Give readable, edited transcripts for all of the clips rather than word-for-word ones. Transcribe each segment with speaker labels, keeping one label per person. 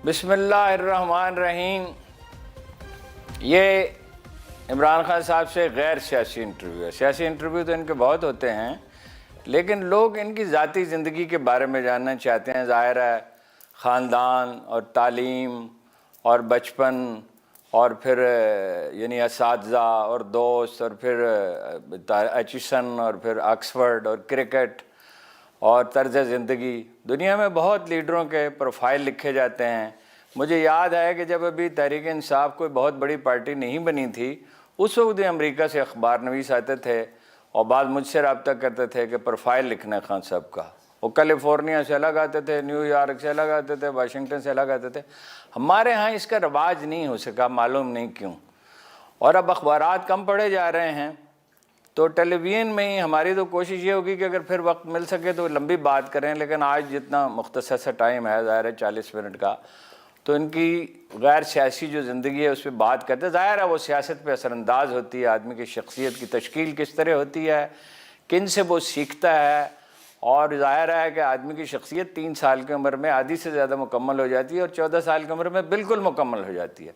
Speaker 1: بسم اللہ الرحمن الرحیم. یہ عمران خان صاحب سے غیر سیاسی انٹرویو ہے. سیاسی انٹرویو تو ان کے بہت ہوتے ہیں، لیکن لوگ ان کی ذاتی زندگی کے بارے میں جاننا چاہتے ہیں. ظاہر ہے خاندان اور تعلیم اور بچپن اور پھر یعنی اساتذہ اور دوست اور پھر ایچسن اور پھر آکسفورڈ اور کرکٹ اور طرز زندگی. دنیا میں بہت لیڈروں کے پروفائل لکھے جاتے ہیں. مجھے یاد ہے کہ جب ابھی تحریک انصاف کوئی بہت بڑی پارٹی نہیں بنی تھی، اس وقت بھی امریکہ سے اخبار نویس آتے تھے اور بعض مجھ سے رابطہ کرتے تھے کہ پروفائل لکھنا ہے خان صاحب کا. وہ کیلیفورنیا سے الگ آتے تھے، نیو یارک سے الگ آتے تھے، واشنگٹن سے الگ آتے تھے. ہمارے ہاں اس کا رواج نہیں ہو سکا، معلوم نہیں کیوں. اور اب اخبارات کم پڑھے جا رہے ہیں، تو ٹیلی ویژن میں ہی ہماری تو کوشش یہ ہوگی کہ اگر پھر وقت مل سکے تو لمبی بات کریں. لیکن آج جتنا مختصر سا ٹائم ہے، ظاہر ہے 40 منٹ کا، تو ان کی غیر سیاسی جو زندگی ہے اس پہ بات کرتے. ظاہر ہے وہ سیاست پہ اثر انداز ہوتی ہے، آدمی کی شخصیت کی تشکیل کس طرح ہوتی ہے، کن سے وہ سیکھتا ہے. اور ظاہر ہے کہ آدمی کی شخصیت 3 سال کی عمر میں آدھی سے زیادہ مکمل ہو جاتی ہے اور 14 سال کی عمر میں بالکل مکمل ہو جاتی ہے.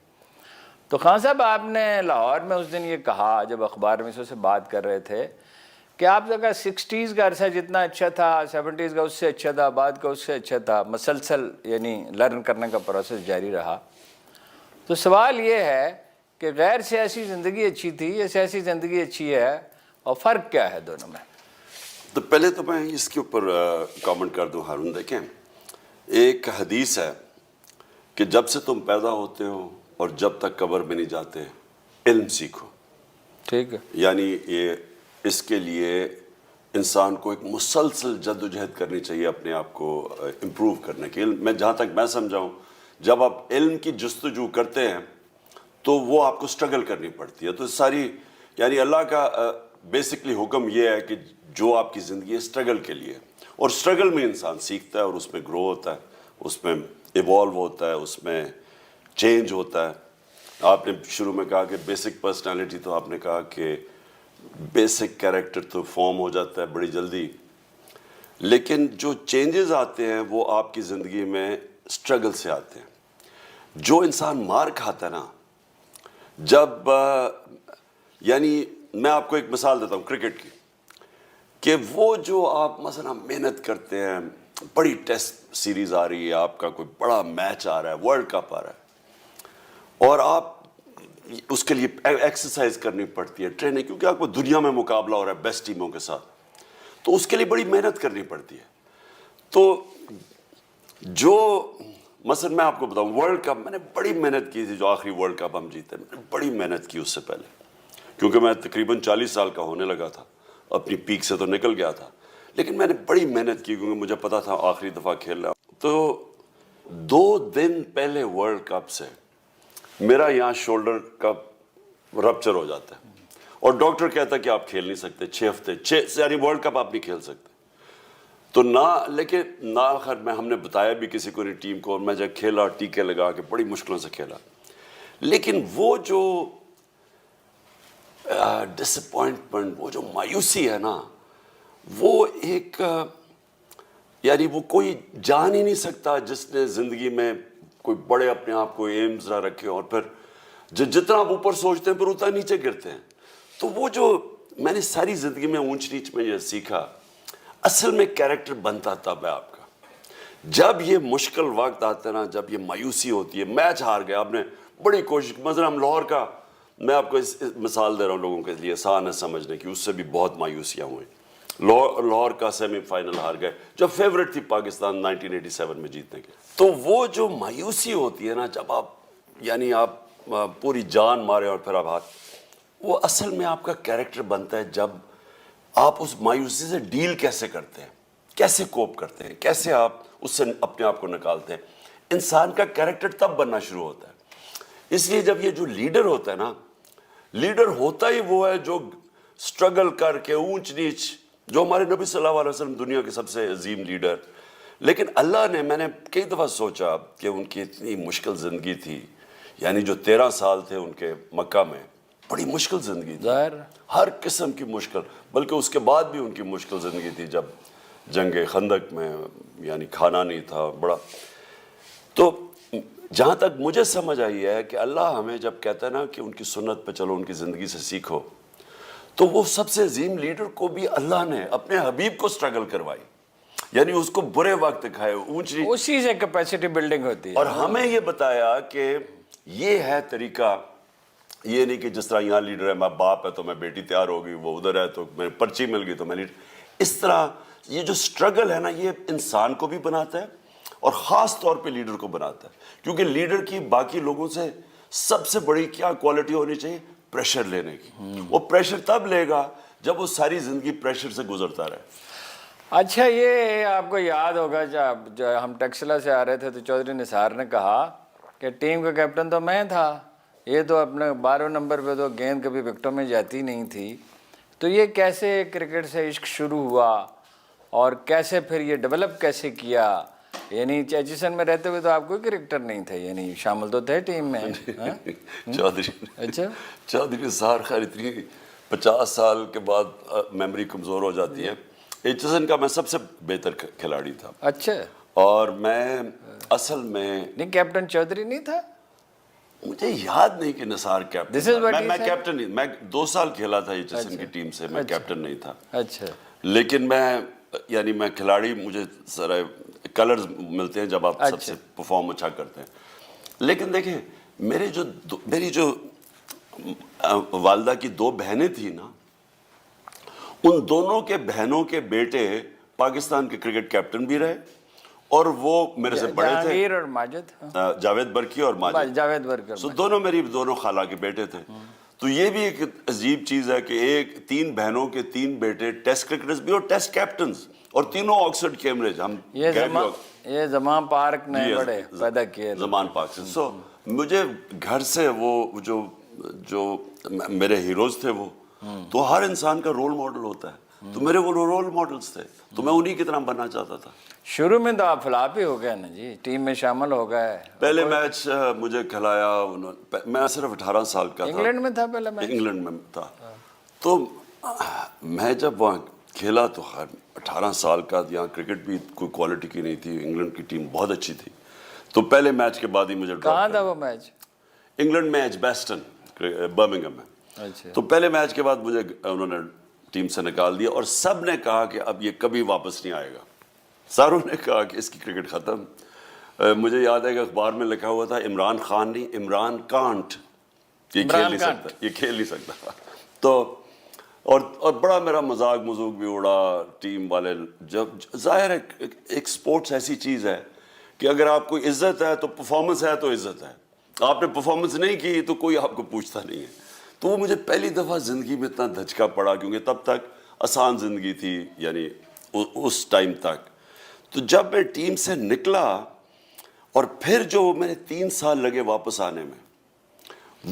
Speaker 1: تو خان صاحب، آپ نے لاہور میں اس دن یہ کہا جب اخبار میں سے بات کر رہے تھے کہ آپ کا 60s کا عرصہ جتنا اچھا تھا، 70s کا اس سے اچھا تھا، بعد کا اس سے اچھا تھا، مسلسل یعنی لرن کرنے کا پروسیس جاری رہا. تو سوال یہ ہے کہ غیر سیاسی زندگی اچھی تھی یا سیاسی زندگی اچھی ہے، اور فرق کیا ہے دونوں میں؟
Speaker 2: تو پہلے تو میں اس کے اوپر کامنٹ کر دوں ہارون. دیکھیں، ایک حدیث ہے کہ جب سے تم پیدا ہوتے ہو اور جب تک قبر میں نہیں جاتے علم سیکھو.
Speaker 1: ٹھیک ہے.
Speaker 2: یعنی اس کے لیے انسان کو ایک مسلسل جد و جہد کرنی چاہیے اپنے آپ کو امپروو کرنے کی. میں جہاں تک میں سمجھاؤں، جب آپ علم کی جستجو کرتے ہیں تو وہ آپ کو سٹرگل کرنی پڑتی ہے. تو ساری یعنی اللہ کا بیسکلی حکم یہ ہے کہ جو آپ کی زندگی ہے سٹرگل کے لیے، اور سٹرگل میں انسان سیکھتا ہے اور اس میں گرو ہوتا ہے، اس میں ایوالو ہوتا ہے، اس میں چینج ہوتا ہے. آپ نے شروع میں کہا کہ بیسک پرسنالٹی، تو آپ نے کہا کہ بیسک کیریکٹر تو فارم ہو جاتا ہے بڑی جلدی، لیکن جو چینجز آتے ہیں وہ آپ کی زندگی میں سٹرگل سے آتے ہیں. جو انسان مار کھاتا ہے نا، جب یعنی میں آپ کو ایک مثال دیتا ہوں کرکٹ کی، کہ وہ جو آپ مثلا محنت کرتے ہیں، بڑی ٹیسٹ سیریز آ رہی ہے، آپ کا کوئی بڑا میچ آ رہا ہے، ورلڈ کپ آ رہا ہے، اور آپ اس کے لیے ایکسرسائز کرنی پڑتی ہے، ٹریننگ، کیونکہ آپ کو دنیا میں مقابلہ ہو رہا ہے بیسٹ ٹیموں کے ساتھ، تو اس کے لیے بڑی محنت کرنی پڑتی ہے. تو جو مثلا میں آپ کو بتاؤں، ورلڈ کپ میں نے بڑی محنت کی تھی. جو آخری ورلڈ کپ ہم جیتے، میں نے بڑی محنت کی اس سے پہلے، کیونکہ میں تقریباً 40 سال کا ہونے لگا تھا، اپنی پیک سے تو نکل گیا تھا، لیکن میں نے بڑی محنت کی کیونکہ مجھے پتا تھا آخری دفعہ کھیل رہا. تو 2 دن پہلے ورلڈ کپ سے میرا یہاں شولڈر کا رپچر ہو جاتا ہے، اور ڈاکٹر کہتا ہے کہ آپ کھیل نہیں سکتے 6 ہفتے، یعنی ورلڈ کپ آپ نہیں کھیل سکتے. تو لیکن آخر میں ہم نے بتایا بھی کسی کو نہیں، ٹیم کو، اور میں جب کھیلا ٹیکے لگا کے بڑی مشکلوں سے کھیلا. لیکن وہ جو ڈس اپوائنٹمنٹ، وہ جو مایوسی ہے نا، وہ ایک یعنی وہ کوئی جان ہی نہیں سکتا جس نے زندگی میں کوئی بڑے اپنے آپ کو ایمز نہ رکھے، اور پھر جتنا آپ اوپر سوچتے ہیں پھر اتنا نیچے گرتے ہیں. تو وہ جو میں نے ساری زندگی میں اونچ نیچ میں یہ سیکھا، اصل میں کیریکٹر بنتا تب ہے آپ کا جب یہ مشکل وقت آتا ہے نا، جب یہ مایوسی ہوتی ہے. میچ ہار گیا، آپ نے بڑی کوشش، مثلا ہم لاہور کا، میں آپ کو اس مثال دے رہا ہوں لوگوں کے لیے آسان ہے سمجھنے کی، اس سے بھی بہت مایوسیاں ہوئیں. لاہور کا سیمی فائنل ہار گئے، جو فیورٹ تھی پاکستان 1987 میں جیتنے کے. تو وہ جو مایوسی ہوتی ہے نا، جب آپ یعنی آپ پوری جان مارے اور پھر آپ ہاتھ، وہ اصل میں آپ کا کیریکٹر بنتا ہے جب آپ اس مایوسی سے ڈیل کیسے کرتے ہیں، کیسے کوپ کرتے ہیں، کیسے آپ اس سے اپنے آپ کو نکالتے ہیں. انسان کا کیریکٹر تب بننا شروع ہوتا ہے. اس لیے جب یہ جو لیڈر ہوتا ہے نا، لیڈر ہوتا ہی وہ ہے جو سٹرگل کر کے اونچ نیچ، جو ہمارے نبی صلی اللہ علیہ وسلم دنیا کے سب سے عظیم لیڈر. لیکن اللہ نے، میں نے کئی دفعہ سوچا کہ ان کی اتنی مشکل زندگی تھی، یعنی جو 13 سال تھے ان کے مکہ میں، بڑی مشکل زندگی تھی، ہر قسم کی مشکل. بلکہ اس کے بعد بھی ان کی مشکل زندگی تھی، جب جنگ خندق میں یعنی کھانا نہیں تھا بڑا. تو جہاں تک مجھے سمجھ آئی ہے کہ اللہ ہمیں جب کہتا ہے نا کہ ان کی سنت پہ چلو، ان کی زندگی سے سیکھو، تو وہ سب سے عظیم لیڈر کو بھی اللہ نے اپنے حبیب کو سٹرگل کروائی، یعنی اس کو برے وقت دکھائے، اونچ نیچ،
Speaker 1: اسی سے کیپیسٹی بلڈنگ ہوتی ہے.
Speaker 2: اور ہمیں یہ بتایا کہ یہ ہے طریقہ. یہ نہیں کہ جس طرح یہاں لیڈر ہے، میں باپ ہے تو میں بیٹی تیار ہوگی، وہ ادھر ہے تو میں پرچی مل گئی تو میں لیڈر. اس طرح یہ جو سٹرگل ہے نا، یہ انسان کو بھی بناتا ہے اور خاص طور پہ لیڈر کو بناتا ہے. کیونکہ لیڈر کی باقی لوگوں سے سب سے بڑی کیا کوالٹی ہونی چاہیے؟ پریشر لینے کی. وہ پریشر تب لے گا جب وہ ساری زندگی پریشر سے گزرتا رہے.
Speaker 1: اچھا، یہ آپ کو یاد ہوگا جب ہم ٹیکسلا سے آ رہے تھے تو چودھری نثار نے کہا کہ ٹیم کا کیپٹن تو میں تھا، یہ تو اپنے 12 نمبر پہ تو گیند کبھی وکٹوں میں جاتی نہیں تھی. تو یہ کیسے کرکٹ سے عشق شروع ہوا اور کیسے پھر یہ ڈیولپ کیسے کیا؟ یعنی ایچیسن میں رہتے ہوئے تو آپ کوئی کرکٹر نہیں تھے، یعنی شامل تو تھے ٹیم میں.
Speaker 2: چودھری نثار خیر اتنی 50 سال کے بعد میموری کمزور ہو جاتی ہے. ایچیسن کا میں سب سے بہتر کھلاڑی تھا.
Speaker 1: اچھا.
Speaker 2: اور میں اصل میں
Speaker 1: نہیں، کیپٹن چودھری نہیں تھا؟
Speaker 2: مجھے یاد نہیں کہ نثار کیپٹن تھا. میں کیپٹن نہیں، میں 2 سال کھیلا تھا ایچیسن کی ٹیم سے، میں کیپٹن نہیں تھا.
Speaker 1: اچھا.
Speaker 2: لیکن میں کھلاڑی، مجھے ذرا کلرز ملتے ہیں جب آپ سب سے پرفارم اچھا کرتے ہیں. لیکن دیکھیں، میری جو والدہ کی 2 بہنیں تھیں نا، ان دونوں کے بہنوں کے بیٹے پاکستان کے کرکٹ کیپٹن بھی رہے، اور وہ میرے سے بڑے تھے.
Speaker 1: جہانگیر اور ماجد.
Speaker 2: جاوید برکی اور ماجد.
Speaker 1: جاوید برکی.
Speaker 2: سو دونوں خالہ کے بیٹے تھے. تو یہ بھی ایک عجیب چیز ہے کہ 3 بہنوں کے 3 بیٹے ٹیسٹ کرکٹرز بھی اور ٹیسٹ کیپٹنز، اور تینوں آکسفورڈ کیمبرج. ہم
Speaker 1: یہ زمان پارک نے بڑے پیدا کیے.
Speaker 2: زمان پارک سے. سو مجھے گھر سے وہ جو میرے ہیروز تھے، وہ تو ہر انسان کا رول ماڈل ہوتا ہے. تو میرے وہ رول ماڈلز تھے، تو میں انہی کی طرح بننا چاہتا تھا.
Speaker 1: شروع میں تو آپ فلاپ ہی ہو گئے نا جی، ٹیم میں شامل ہو گئے.
Speaker 2: پہلے میچ مجھے کھلایا میں صرف 18 سال کا تھا.
Speaker 1: انگلینڈ میں تھا پہلے میچ؟
Speaker 2: انگلینڈ میں تھا. تو میں جب وہاں کھیلا تو 18 سال کا، یہاں کرکٹ بھی کوئی کوالٹی کی نہیں تھی، انگلینڈ کی ٹیم بہت اچھی تھی. تو پہلے میچ کے بعد ہی مجھے
Speaker 1: کہاں تھا وہ میچ؟
Speaker 2: انگلینڈ میں، ایجبیسٹن، برمنگھم میں. تو پہلے میچ کے بعد مجھے انہوں نے ٹیم سے نکال دیا، اور سب نے کہا کہ اب یہ کبھی واپس نہیں آئے گا. ساروں نے کہا کہ اس کی کرکٹ ختم. مجھے یاد ہے کہ اخبار میں لکھا ہوا تھا عمران خان نہیں، عمران کانٹ، یہ کھیل نہیں سکتا. تو اور بڑا میرا مذاق بھی اڑا ٹیم والے. جب ظاہر ہے ایک سپورٹس ایسی چیز ہے کہ اگر آپ کو عزت ہے تو پرفارمنس ہے تو عزت ہے، آپ نے پرفارمنس نہیں کی تو کوئی آپ کو پوچھتا نہیں ہے. تو وہ مجھے پہلی دفعہ زندگی میں اتنا دھچکا پڑا، کیونکہ تب تک آسان زندگی تھی، یعنی اس ٹائم تک. تو جب میں ٹیم سے نکلا، اور پھر جو میں نے 3 سال لگے واپس آنے میں،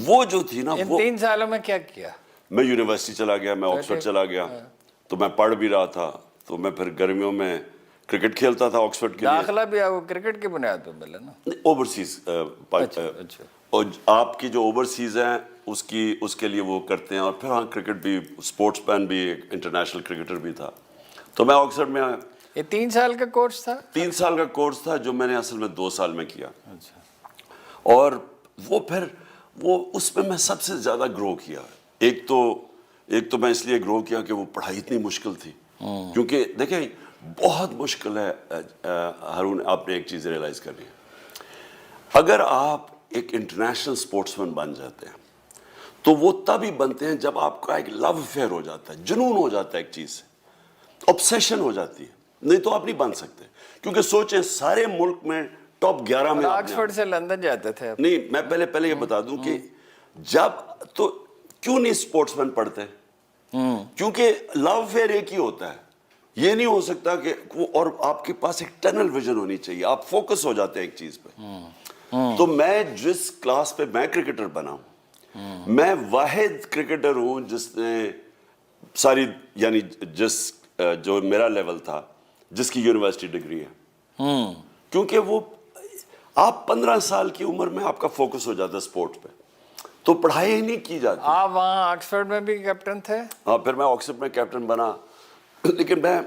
Speaker 2: وہ جو تھی نا، وہ
Speaker 1: 3 سالوں میں کیا کیا؟
Speaker 2: میں یونیورسٹی چلا گیا، میں آکسفورڈ چلا گیا. تو میں پڑھ بھی رہا تھا، تو میں پھر گرمیوں میں کرکٹ کھیلتا تھا آکسفورڈ کے لیے.
Speaker 1: داخلہ بھی کرکٹ کی بنیاد پہ ملا نا؟
Speaker 2: اوورسیز. اور آپ کی جو اوورسیز ہیں اس کے لیے وہ کرتے ہیں. اور پھر ہاں کرکٹ بھی، اسپورٹس مین بھی، انٹرنیشنل کرکٹر بھی تھا. تو میں آکسفورڈ میں،
Speaker 1: یہ 3 سال کا کورس تھا؟
Speaker 2: 3 سال کا کورس تھا، جو میں نے اصل میں 2 سال میں کیا. اور وہ اس میں سب سے زیادہ گرو کیا. ایک تو میں اس لیے گرو کیا کہ وہ پڑھائی اتنی مشکل تھی. کیونکہ دیکھیں بہت مشکل ہے ہارون، آپ نے ایک چیز ریئلائز کرنی ہے. اگر آپ ایک انٹرنیشنل سپورٹس مین بن جاتے ہیں تو وہ تب ہی بنتے ہیں جب آپ کا ایک لو افیئر ہو جاتا ہے، جنون ہو جاتا ہے ایک چیز سے، آبسیشن ہو جاتی ہے. نہیں تو آپ نہیں بن سکتے. کیونکہ سوچیں سارے ملک میں ٹاپ 11 میں
Speaker 1: آکسفورڈ سے لندن جاتے تھے.
Speaker 2: نہیں، میں پہلے یہ بتا دوں کہ جب تو کیوں نہیں سپورٹس مین پڑھتے؟ کیونکہ لو افیئر ایک ہی ہوتا ہے. یہ نہیں ہو سکتا کہ اور آپ کے پاس ایک ٹنل ویژن ہونی چاہیے، آپ فوکس ہو جاتے ہیں ایک چیز پہ. تو میں جس کلاس پہ میں کرکٹر بنا ہوں، میں واحد کرکٹر ہوں جس نے ساری، یعنی جو میرا لیول تھا، جس کی یونیورسٹی ڈگری ہے. کیونکہ وہ آپ 15 سال کی عمر میں آپ کا فوکس ہو جاتا ہے سپورٹ پہ، تو پڑھائی نہیں کی جاتی.
Speaker 1: آپ وہاں آکسفورڈ میں بھی کیپٹن تھے؟
Speaker 2: ہاں، پھر میں آکسفورڈ میں کیپٹن بنا. لیکن میں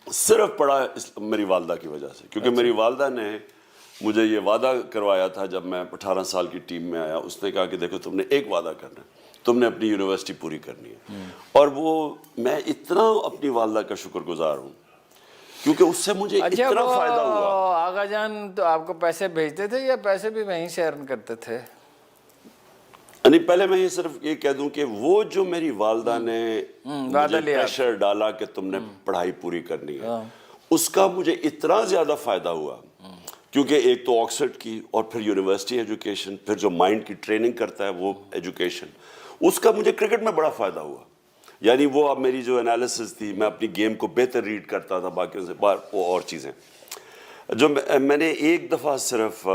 Speaker 2: صرف پڑھا میری والدہ کی وجہ سے، کیونکہ میری والدہ نے مجھے یہ وعدہ کروایا تھا جب میں 18 سال کی ٹیم میں آیا. اس نے کہا کہ دیکھو تم نے ایک وعدہ کرنا ہے, تم نے اپنی یونیورسٹی پوری کرنی ہے. اور وہ میں اتنا اپنی والدہ کا شکر گزار ہوں کیونکہ اس سے مجھے اتنا فائدہ ہوا.
Speaker 1: آغا جان تو آپ کو پیسے بھیجتے تھے یا پیسے بھی وہیں سے ارن کرتے تھے؟
Speaker 2: نہیں, پہلے میں یہ صرف یہ کہہ دوں کہ وہ جو میری والدہ نے مجھے پریشر ڈالا کہ تم نے پڑھائی پوری کرنی ہے, اس کا مجھے اتنا زیادہ فائدہ ہوا کیونکہ ایک تو آکسفورڈ کی اور پھر یونیورسٹی ایجوکیشن, پھر جو مائنڈ کی ٹریننگ کرتا ہے وہ ایجوکیشن, اس کا مجھے کرکٹ میں بڑا فائدہ ہوا. یعنی وہ اب میری جو انالیسس تھی, میں اپنی گیم کو بہتر ریڈ کرتا تھا باقیوں سے, وہ اور چیزیں جو میں نے ایک دفعہ صرف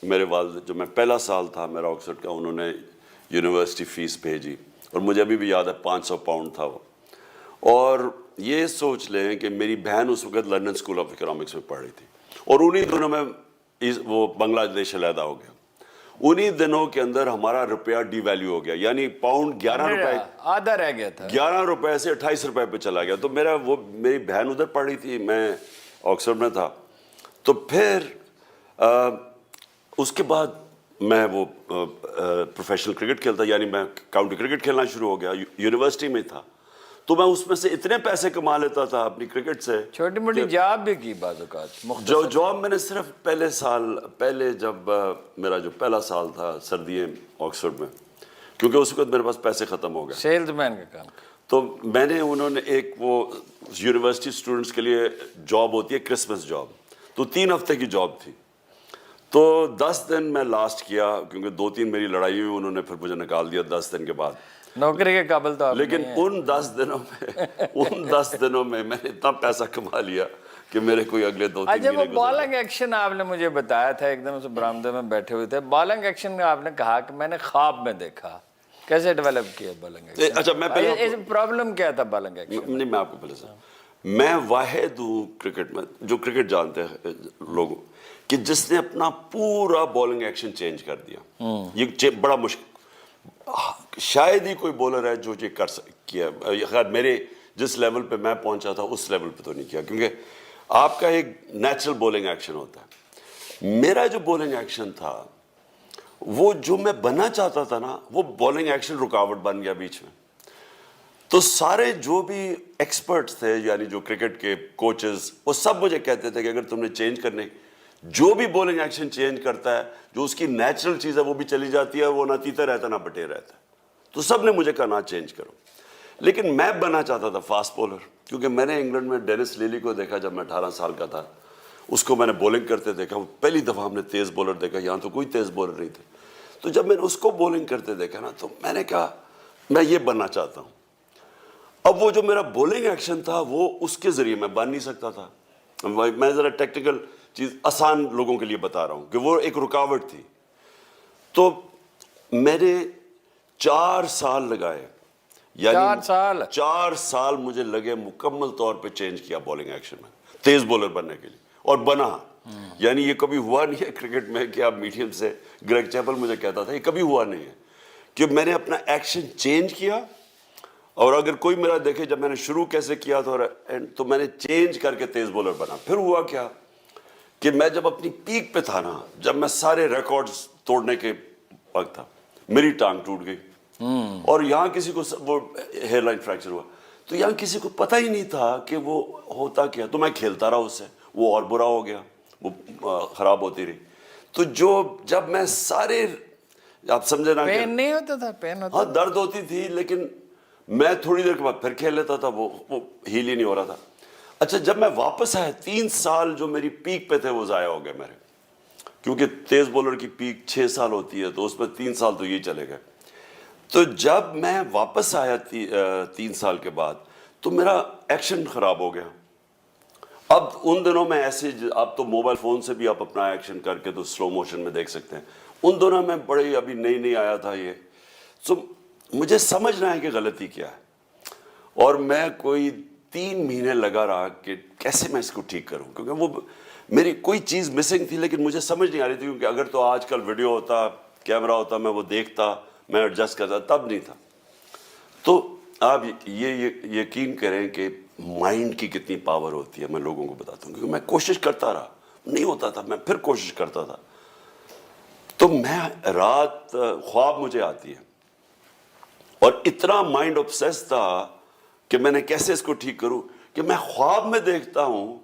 Speaker 2: میرے والد, جو میں پہلا سال تھا میرا آکسفورڈ کا, انہوں نے یونیورسٹی فیس بھیجی اور مجھے ابھی بھی یاد ہے 500 پاؤنڈ تھا وہ. اور یہ سوچ لیں کہ میری بہن اس وقت لنڈن اسکول آف اکنامکس میں پڑھ رہی تھی اور انہی دنوں میں وہ بنگلہ دیش علیحدہ ہو گیا. انہی دنوں کے اندر ہمارا روپیہ ڈی ویلیو ہو گیا, یعنی پاؤنڈ 11 روپے
Speaker 1: آدھا رہ گیا تھا,
Speaker 2: 11 روپے سے 28 روپے پہ چلا گیا. تو میری بہن ادھر پڑھ رہی تھی, میں آکسفورڈ میں تھا. تو پھر اس کے بعد میں وہ پروفیشنل کرکٹ کھیلتا, یعنی میں کاؤنٹی کرکٹ کھیلنا شروع ہو گیا, یونیورسٹی میں تھا. تو میں اس میں سے اتنے پیسے کما لیتا تھا اپنی کرکٹ سے.
Speaker 1: چھوٹی موٹی جاب بھی کی بعض اوقات,
Speaker 2: جو جاب میں نے صرف پہلے جب میرا جو پہلا سال تھا سردییں آکسفورڈ میں, کیونکہ اس وقت میرے پاس پیسے ختم ہو گئے,
Speaker 1: سیلز مین کا کام,
Speaker 2: تو میں نے انہوں نے ایک وہ یونیورسٹی اسٹوڈنٹس کے لیے جاب ہوتی ہے کرسمس جاب, تو 3 ہفتے کی جاب تھی. تو 10 دن میں لاسٹ کیا کیونکہ 2-3 میری لڑائی ہوئی, انہوں نے پھر مجھے نکال دیا 10 دن کے بعد.
Speaker 1: نوکری کے قابل تو آپ
Speaker 2: لیکن ان 10 دنوں میں میں نے اتنا پیسہ کما لیا کہ میرے کوئی اگلے 2-3
Speaker 1: اچھا, وہ
Speaker 2: مہینے
Speaker 1: بالنگ ایکشن آپ نے مجھے بتایا تھا, ایک دم سے برآمدے میں بیٹھے ہوئے تھے, بالنگ ایکشن میں آپ نے کہا کہ میں نے خواب میں دیکھا. کیسے ڈیولپ کیا بالنگ ایکشن؟
Speaker 2: اچھا, میں پہلے
Speaker 1: پرابلم کیا تھا بالنگ ایکشن؟
Speaker 2: نہیں, میں آپ کو پہلے سے, میں واحد ہوں کرکٹ میں جو کرکٹ جانتے ہیں لوگوں کہ جس نے اپنا پورا بالنگ ایکشن چینج کر دیا. یہ بڑا مشکل, شاید ہی کوئی بولر ہے جو یہ کر کیا. خیر میرے جس لیول پہ میں پہنچا تھا اس لیول پہ تو نہیں کیا, کیونکہ آپ کا ایک نیچرل بالنگ ایکشن ہوتا ہے. میرا جو بالنگ ایکشن تھا وہ جو میں بننا چاہتا تھا نا, وہ بالنگ ایکشن رکاوٹ بن گیا بیچ میں. تو سارے جو بھی ایکسپرٹس تھے, یعنی جو کرکٹ کے کوچز, وہ سب مجھے کہتے تھے کہ اگر تم نے چینج کرنے, جو بھی بالنگ ایکشن چینج کرتا ہے, جو اس کی نیچرل چیز ہے وہ بھی چلی جاتی ہے, وہ نہ تیتا رہتا نہ بٹے رہتا ہے. تو سب نے مجھے کہا نہ چینج کرو. لیکن میں بننا چاہتا تھا فاسٹ بولر, کیونکہ میں نے انگلینڈ میں ڈینس لیلی کو دیکھا جب میں 18 سال کا تھا. اس کو میں نے بولنگ کرتے دیکھا, پہلی دفعہ ہم نے تیز بولر دیکھا, یہاں تو کوئی تیز بولر نہیں تھے. تو جب میں نے اس کو بولنگ کرتے دیکھا نا, تو میں نے کہا میں یہ بننا چاہتا ہوں. اب وہ جو میرا بولنگ ایکشن تھا وہ اس کے ذریعے میں بن نہیں سکتا تھا. میں ذرا ٹیکٹیکل چیز آسان لوگوں کے لیے بتا رہا ہوں کہ وہ ایک رکاوٹ تھی. تو میں نے 4 سال لگائے, یعنی 4 سال مجھے لگے مکمل طور پہ چینج کیا بالنگ ایکشن میں, تیز بولر بننے کے لیے, اور بنا. یعنی یہ کبھی ہوا نہیں ہے کرکٹ میں کہ آپ میڈیم سے, گریگ چیپل مجھے کہتا تھا, یہ کبھی ہوا نہیں ہے کہ میں نے اپنا ایکشن چینج کیا. اور اگر کوئی میرا دیکھے جب میں نے شروع کیسے کیا تو میں نے چینج کر کے تیز بولر بنا. پھر ہوا کیا کہ میں جب اپنی پیک پہ تھا نا, جب میں سارے ریکارڈز توڑنے کے وقت تھا, میری ٹانگ ٹوٹ گئی اور یہاں کسی کو وہ ہیئر لائن فریکچر ہوا. تو یہاں کسی کو پتہ ہی نہیں تھا کہ وہ ہوتا کیا. تو میں کھیلتا رہا اس سے, وہ اور برا ہو گیا, وہ خراب ہوتی رہی. تو جب میں سارے, آپ سمجھے نا,
Speaker 1: پین نہیں ہوتا تھا, پین ہوتا,
Speaker 2: ہاں درد ہوتی تھی, لیکن میں تھوڑی دیر کے بعد پھر کھیل لیتا تھا, وہ ہیل ہی نہیں ہو رہا تھا. اچھا, جب میں واپس آیا 3 سال جو میری پیک پہ تھے وہ ضائع ہو گئے میرے, کیونکہ تیز بولر کی پیک 6 سال ہوتی ہے, تو اس میں 3 سال تو یہ چلے گئے. تو جب میں واپس آیا 3 سال کے بعد, تو میرا ایکشن خراب ہو گیا. اب ان دنوں میں ایسے, اب تو موبائل فون سے بھی آپ اپنا ایکشن کر کے تو سلو موشن میں دیکھ سکتے ہیں. ان دنوں میں بڑے ابھی نئی آیا تھا یہ, تو مجھے سمجھنا ہے کہ غلطی کیا ہے, اور میں کوئی 3 مہینے لگا رہا کہ کیسے میں اس کو ٹھیک کروں, کیونکہ وہ میری کوئی چیز مسنگ تھی لیکن مجھے سمجھ نہیں آ رہی تھی. کیونکہ اگر تو آج کل ویڈیو ہوتا, کیمرہ ہوتا, میں وہ دیکھتا, میں ایڈجسٹ کرتا, تب نہیں تھا. تو آپ یہ یقین کریں کہ مائنڈ کی کتنی پاور ہوتی ہے, میں لوگوں کو بتاتا ہوں, کیونکہ میں کوشش کرتا رہا نہیں ہوتا تھا, میں پھر کوشش کرتا تھا. تو میں رات خواب مجھے آتی ہے اور اتنا مائنڈ obsessed تھا کہ میں نے کیسے اس کو ٹھیک کروں, کہ میں خواب میں دیکھتا ہوں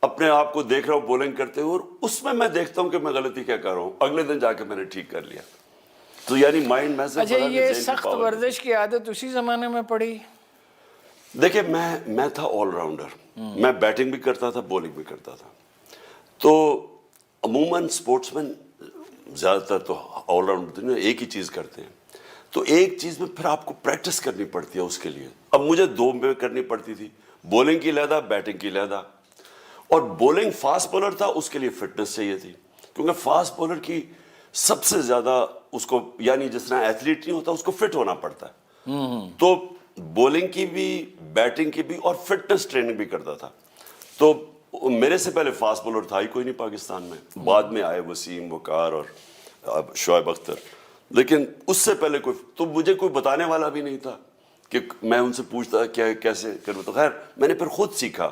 Speaker 2: اپنے آپ کو دیکھ رہا ہوں بولنگ کرتے ہوئے, اور اس میں دیکھتا ہوں کہ میں غلطی کیا کر رہا ہوں. اگلے دن جا کے میں نے ٹھیک کر لیا. تو یعنی مائنڈ میں سے
Speaker 1: اچھا, یہ سخت ورزش کی عادت اسی زمانے میں پڑی؟
Speaker 2: دیکھیں میں تھا آل راؤنڈر, میں بیٹنگ بھی کرتا تھا, بولنگ بھی کرتا تھا. تو عموماً اسپورٹس مین زیادہ تر تو آل راؤنڈر ایک ہی چیز کرتے ہیں, تو ایک چیز میں پھر آپ کو پریکٹس کرنی پڑتی ہے اس کے لیے. اب مجھے 2 میں کرنی پڑتی تھی, بولنگ کی علیحدہ, بیٹنگ کی علیحدہ. اور بولنگ فاسٹ بولر تھا, اس کے لیے فٹنس چاہیے تھی, کیونکہ فاسٹ بولر کی سب سے زیادہ اس کو, یعنی جس طرح ایتھلیٹ نہیں ہوتا اس کو فٹ ہونا پڑتا ہے. تو بولنگ کی بھی, بیٹنگ کی بھی, اور فٹنس ٹریننگ بھی کرتا تھا. تو میرے سے پہلے فاسٹ بولر تھا ہی کوئی نہیں پاکستان میں, بعد میں آئے وسیم, وقار اور شعیب اختر, لیکن اس سے پہلے کوئی, تو مجھے کوئی بتانے والا بھی نہیں تھا کہ میں ان سے پوچھتا کیا کیسے کروں. تو خیر میں نے پھر خود سیکھا,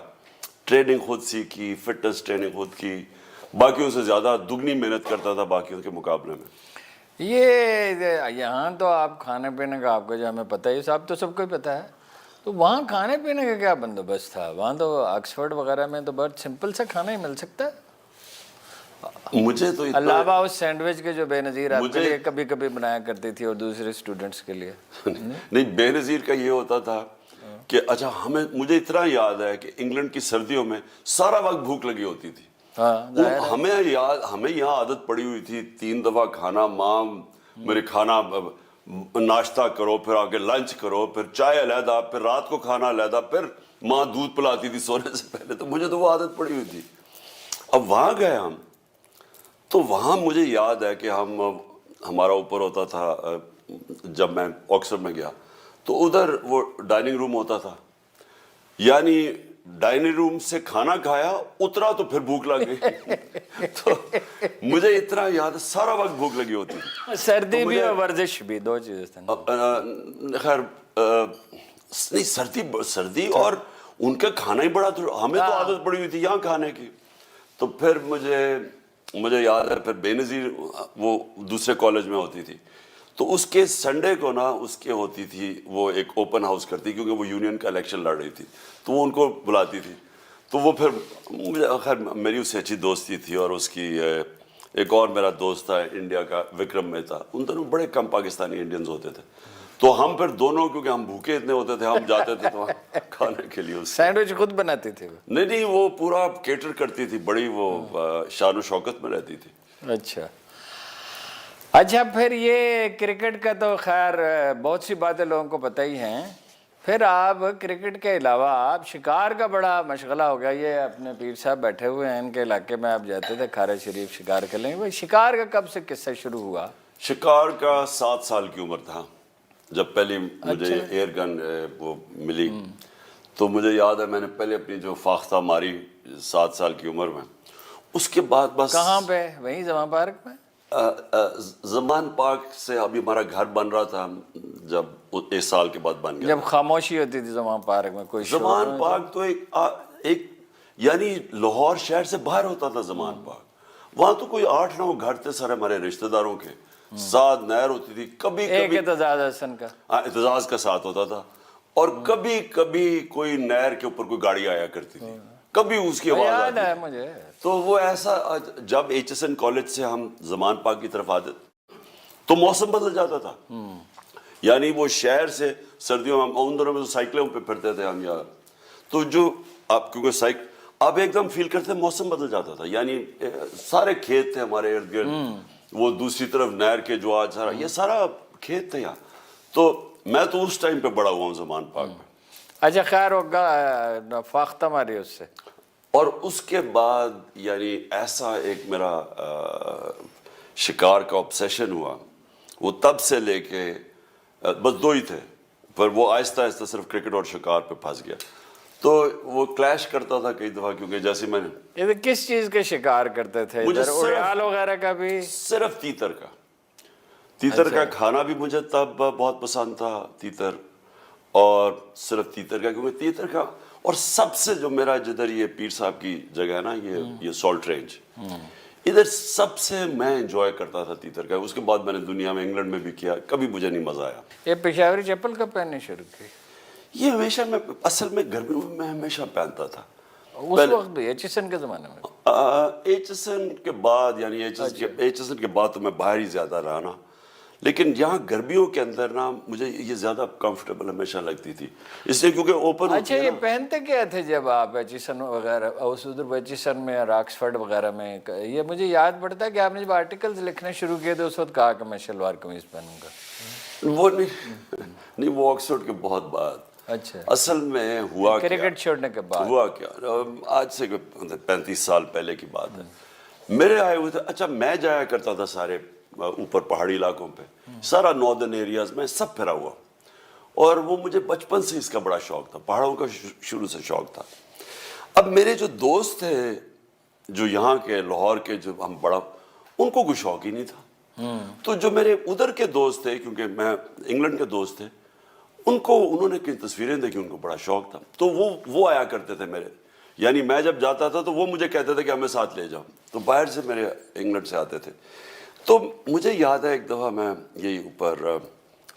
Speaker 2: ٹریننگ خود سیکھی, فٹنس ٹریننگ خود کی, باقیوں سے زیادہ دگنی محنت کرتا تھا باقیوں کے مقابلے میں.
Speaker 1: یہ یہاں تو آپ کھانے پینے کا آپ کو جو ہمیں پتہ ہے, صاحب تو سب کو ہی پتہ ہے, تو وہاں کھانے پینے کا کیا بندوبست تھا؟ وہاں تو آکسفورڈ وغیرہ میں تو بہت سمپل سا کھانا ہی مل سکتا ہے,
Speaker 2: مجھے تو
Speaker 1: علاوہ اس سینڈوچ کے جو بے نظیر آپ کے لیے کبھی کبھی بنایا کرتی تھی اور دوسرے اسٹوڈنٹس کے لیے.
Speaker 2: نہیں, بے نظیر کا یہ ہوتا تھا کہ اچھا مجھے اتنا یاد ہے کہ انگلینڈ کی سردیوں میں سارا وقت بھوک لگی ہوتی تھی. ہمیں یہاں عادت پڑی ہوئی تھی 3 دفعہ کھانا, ماں میرے کھانا ناشتہ کرو, پھر آگے لنچ کرو, پھر چائے علیحدہ, پھر رات کو کھانا علیحدہ, پھر ماں دودھ پلاتی تھی سونے سے پہلے. تو مجھے تو وہ عادت پڑی ہوئی تھی. اب وہاں گئے ہم, تو وہاں مجھے یاد ہے کہ ہمارا اوپر ہوتا تھا, جب میں آکسفورڈ میں گیا تو ادھر وہ ڈائننگ روم ہوتا تھا, یعنی ڈائننگ روم سے کھانا کھایا, اترا تو پھر بھوک لگ گئی. تو مجھے اتنا یاد ہے سارا وقت بھوک لگی ہوتی تھی.
Speaker 1: سردی بھی اور ورزش بھی, 2 چیزیں.
Speaker 2: خیر نہیں, سردی اور ان کا کھانا ہی بڑا, ہمیں تو عادت پڑی ہوئی تھی یہاں کھانے کی. تو پھر مجھے یاد ہے پھر بے نظیر وہ دوسرے کالج میں ہوتی تھی, تو اس کے سنڈے کو نا اس کے ہوتی تھی وہ ایک اوپن ہاؤس کرتی, کیونکہ وہ یونین کا الیکشن لڑ رہی تھی, تو وہ ان کو بلاتی تھی. تو وہ پھر مجھے خیر میری اس سے اچھی دوستی تھی, اور اس کی ایک اور میرا دوست تھا انڈیا کا, وکرم مہتا, ان دونوں بڑے کم پاکستانی انڈینز ہوتے تھے. تو ہم پھر دونوں, کیونکہ ہم بھوکے اتنے ہوتے تھے, ہم جاتے تھے تو کھانے کے لیے.
Speaker 1: سینڈوچ خود بناتی تھی؟
Speaker 2: نہیں, وہ پورا کیٹر کرتی تھی, بڑی وہ شان و شوکت میں رہتی تھی.
Speaker 1: اچھا پھر یہ کرکٹ کا تو خیر بہت سی باتیں لوگوں کو پتہ ہی ہیں. پھر آپ کرکٹ کے علاوہ آپ شکار کا بڑا مشغلہ ہو گیا. یہ اپنے پیر صاحب بیٹھے ہوئے ہیں, ان کے علاقے میں آپ جاتے تھے کھارا شریف شکار کے لیے. بھائی شکار کا کب سے قصہ شروع ہوا؟
Speaker 2: شکار کا 7 سال کی عمر تھا جب پہلی مجھے ایئر گن وہ ملی. تو مجھے یاد ہے میں نے پہلے اپنی جو فاختہ ماری 7 سال کی عمر میں. اس کے بعد بس
Speaker 1: کہاں پہ؟ وہیں زمان پارک میں؟
Speaker 2: زمان پارک سے ابھی ہمارا گھر بن رہا تھا, جب 1 سال کے بعد بن گیا.
Speaker 1: جب خاموشی ہوتی تھی زمان پارک میں, کوئی
Speaker 2: زمان پارک تو ایک یعنی لاہور شہر سے باہر ہوتا تھا زمان پارک. وہاں تو کوئی 8-9 گھر تھے سارے ہمارے رشتہ داروں کے, ساتھ نہر ہوتی تھی, کبھی
Speaker 1: ایک اعتزاز حسن کا,
Speaker 2: اعتزاز کا ساتھ ہوتا تھا, اور کبھی کبھی کوئی نہر کے اوپر کوئی گاڑی آیا کرتی تھی, کبھی اس کی آواز آتی
Speaker 1: ہے مجھے.
Speaker 2: تو وہ ایسا, جب HSN کالج سے ہم زمان پارک کی طرف آتے تو موسم بدل جاتا تھا. یعنی وہ شہر سے سردیوں میں, ان دنوں میں تو سائیکلوں پہ پھرتے تھے ہم یار, تو جو آپ کیونکہ آپ ایک دم فیل کرتے موسم بدل جاتا تھا. یعنی سارے کھیت تھے ہمارے ارد گرد, وہ دوسری طرف نہر کے جو آج سارا, یہ سارا کھیت تھے یہاں. تو میں تو اس ٹائم پہ بڑا ہوا ہوں زمان پارک میں.
Speaker 1: اچھا خیر ہوگا فاختہ ماری اس سے.
Speaker 2: اور اس کے بعد یعنی ایسا ایک میرا شکار کا آبسیشن ہوا, وہ تب سے لے کے بس 2 ہی تھے, پر وہ آہستہ آہستہ صرف کرکٹ اور شکار پہ پھنس گیا. تو وہ کلیش کرتا تھا کئی دفعہ, کیونکہ جیسے میں نے
Speaker 1: یہ کس چیز کے شکار کرتے تھے؟ اڑیال وغیرہ کا بھی؟
Speaker 2: صرف تیتر کا. تیتر کا کھانا بھی مجھے تب بہت پسند تھا, تیتر, اور صرف تیتر کا, کیونکہ تیتر کا, اور سب سے جو میرا جدھر یہ پیر صاحب کی جگہ ہے نا یہ سالٹ رینج، ادھر سب سے میں انجوائے کرتا تھا تیتر کا. اس کے بعد میں نے دنیا میں انگلینڈ میں بھی کیا، کبھی مجھے نہیں مزہ آیا.
Speaker 1: یہ پشاوری چپل کب پہننے شروع کی؟
Speaker 2: یہ ہمیشہ میں اصل میں گرمیوں میں ہمیشہ پہنتا تھا.
Speaker 1: اس وقت بھی ایچسن کے زمانے میں؟
Speaker 2: ایچسن کے بعد، یعنی ایچسن کے بعد تو میں باہر ہی زیادہ رہا نا، لیکن یہاں گرمیوں کے اندر نا مجھے یہ زیادہ کمفرٹیبل ہمیشہ لگتی تھی، اس لیے کیونکہ اوپن.
Speaker 1: اچھا یہ پہنتے کیا تھے جب آپ ایچسن وغیرہ ادھر ایچسن میں اور آکسفرڈ وغیرہ میں؟ یہ مجھے یاد پڑتا ہے کہ آپ نے جب آرٹیکلز لکھنے شروع کیے تو اس وقت کہا کہ میں شلوار قمیض پہنوں گا.
Speaker 2: وہ نہیں، وہ آکسفورڈ کے بہت بعد.
Speaker 1: اچھا،
Speaker 2: اصل میں ہوا
Speaker 1: کرکٹ چھوڑنے کے بعد
Speaker 2: ہوا کیا، آج سے 35 سال پہلے کی بات ہے. میرے آئے ہوئے تھے، اچھا میں جایا کرتا تھا سارے اوپر پہاڑی علاقوں پہ، سارا ناردرن ایریاز میں سب پھرا ہوا، اور وہ مجھے بچپن سے اس کا بڑا شوق تھا، پہاڑوں کا شروع سے شوق تھا. اب میرے جو دوست تھے جو یہاں کے لاہور کے، جو ہم بڑا، ان کو کوئی شوق ہی نہیں تھا. تو جو میرے ادھر کے دوست تھے، کیونکہ میں انگلینڈ کے دوست تھے، انہوں نے کئی تصویریں دیکھی، ان کو بڑا شوق تھا، تو وہ آیا کرتے تھے میرے. یعنی میں جب جاتا تھا تو وہ مجھے کہتے تھے کہ ہمیں ساتھ لے جاؤ، تو باہر سے میرے انگلینڈ سے آتے تھے. تو مجھے یاد ہے ایک دفعہ میں یہی اوپر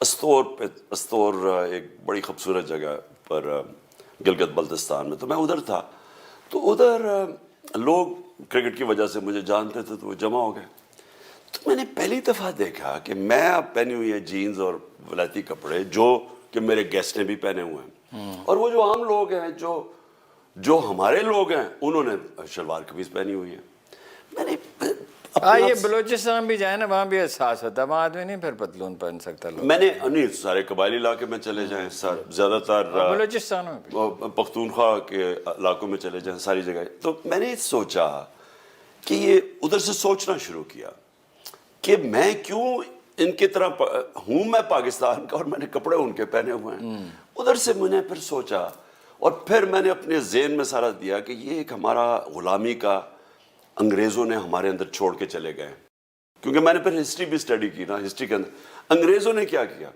Speaker 2: استور ایک بڑی خوبصورت جگہ پر گلگت بلتستان میں، تو میں ادھر تھا. تو ادھر لوگ کرکٹ کی وجہ سے مجھے جانتے تھے، تو وہ جمع ہو گئے. تو میں نے پہلی دفعہ دیکھا کہ میں اب پہنی ہوئی ہے جینز اور ولایتی کپڑے، جو کہ میرے گیسٹ نے بھی پہنے ہوئے ہیں، اور وہ جو عام لوگ ہیں، جو ہمارے لوگ ہیں، انہوں نے شلوار قمیض پہنی ہوئی ہے. میں نے
Speaker 1: یہ بلوچستان بھی جائے نا، وہاں بھی احساس ہوتا ہے، وہاں آدمی نہیں پھر پتلون پہن سکتا.
Speaker 2: میں نے نہیں، سارے قبائلی علاقے میں چلے جائیں، زیادہ تر
Speaker 1: بلوچستان میں
Speaker 2: پختونخوا کے علاقوں میں چلے جائیں، ساری جگہ. تو میں نے سوچا کہ یہ ادھر سے سوچنا شروع کیا کہ میں کیوں ان کی طرح ہوں، میں پاکستان کا اور میں نے کپڑے ان کے پہنے ہوئے ہیں. ادھر سے میں نے پھر سوچا، اور پھر میں نے اپنے ذہن میں سارا دیا کہ یہ ایک ہمارا غلامی کا انگریزوں نے ہمارے اندر چھوڑ کے چلے گئے. کیونکہ میں نے پھر ہسٹری بھی اسٹڈی کی نا، ہسٹری کے اندر انگریزوں نے کیا کیا.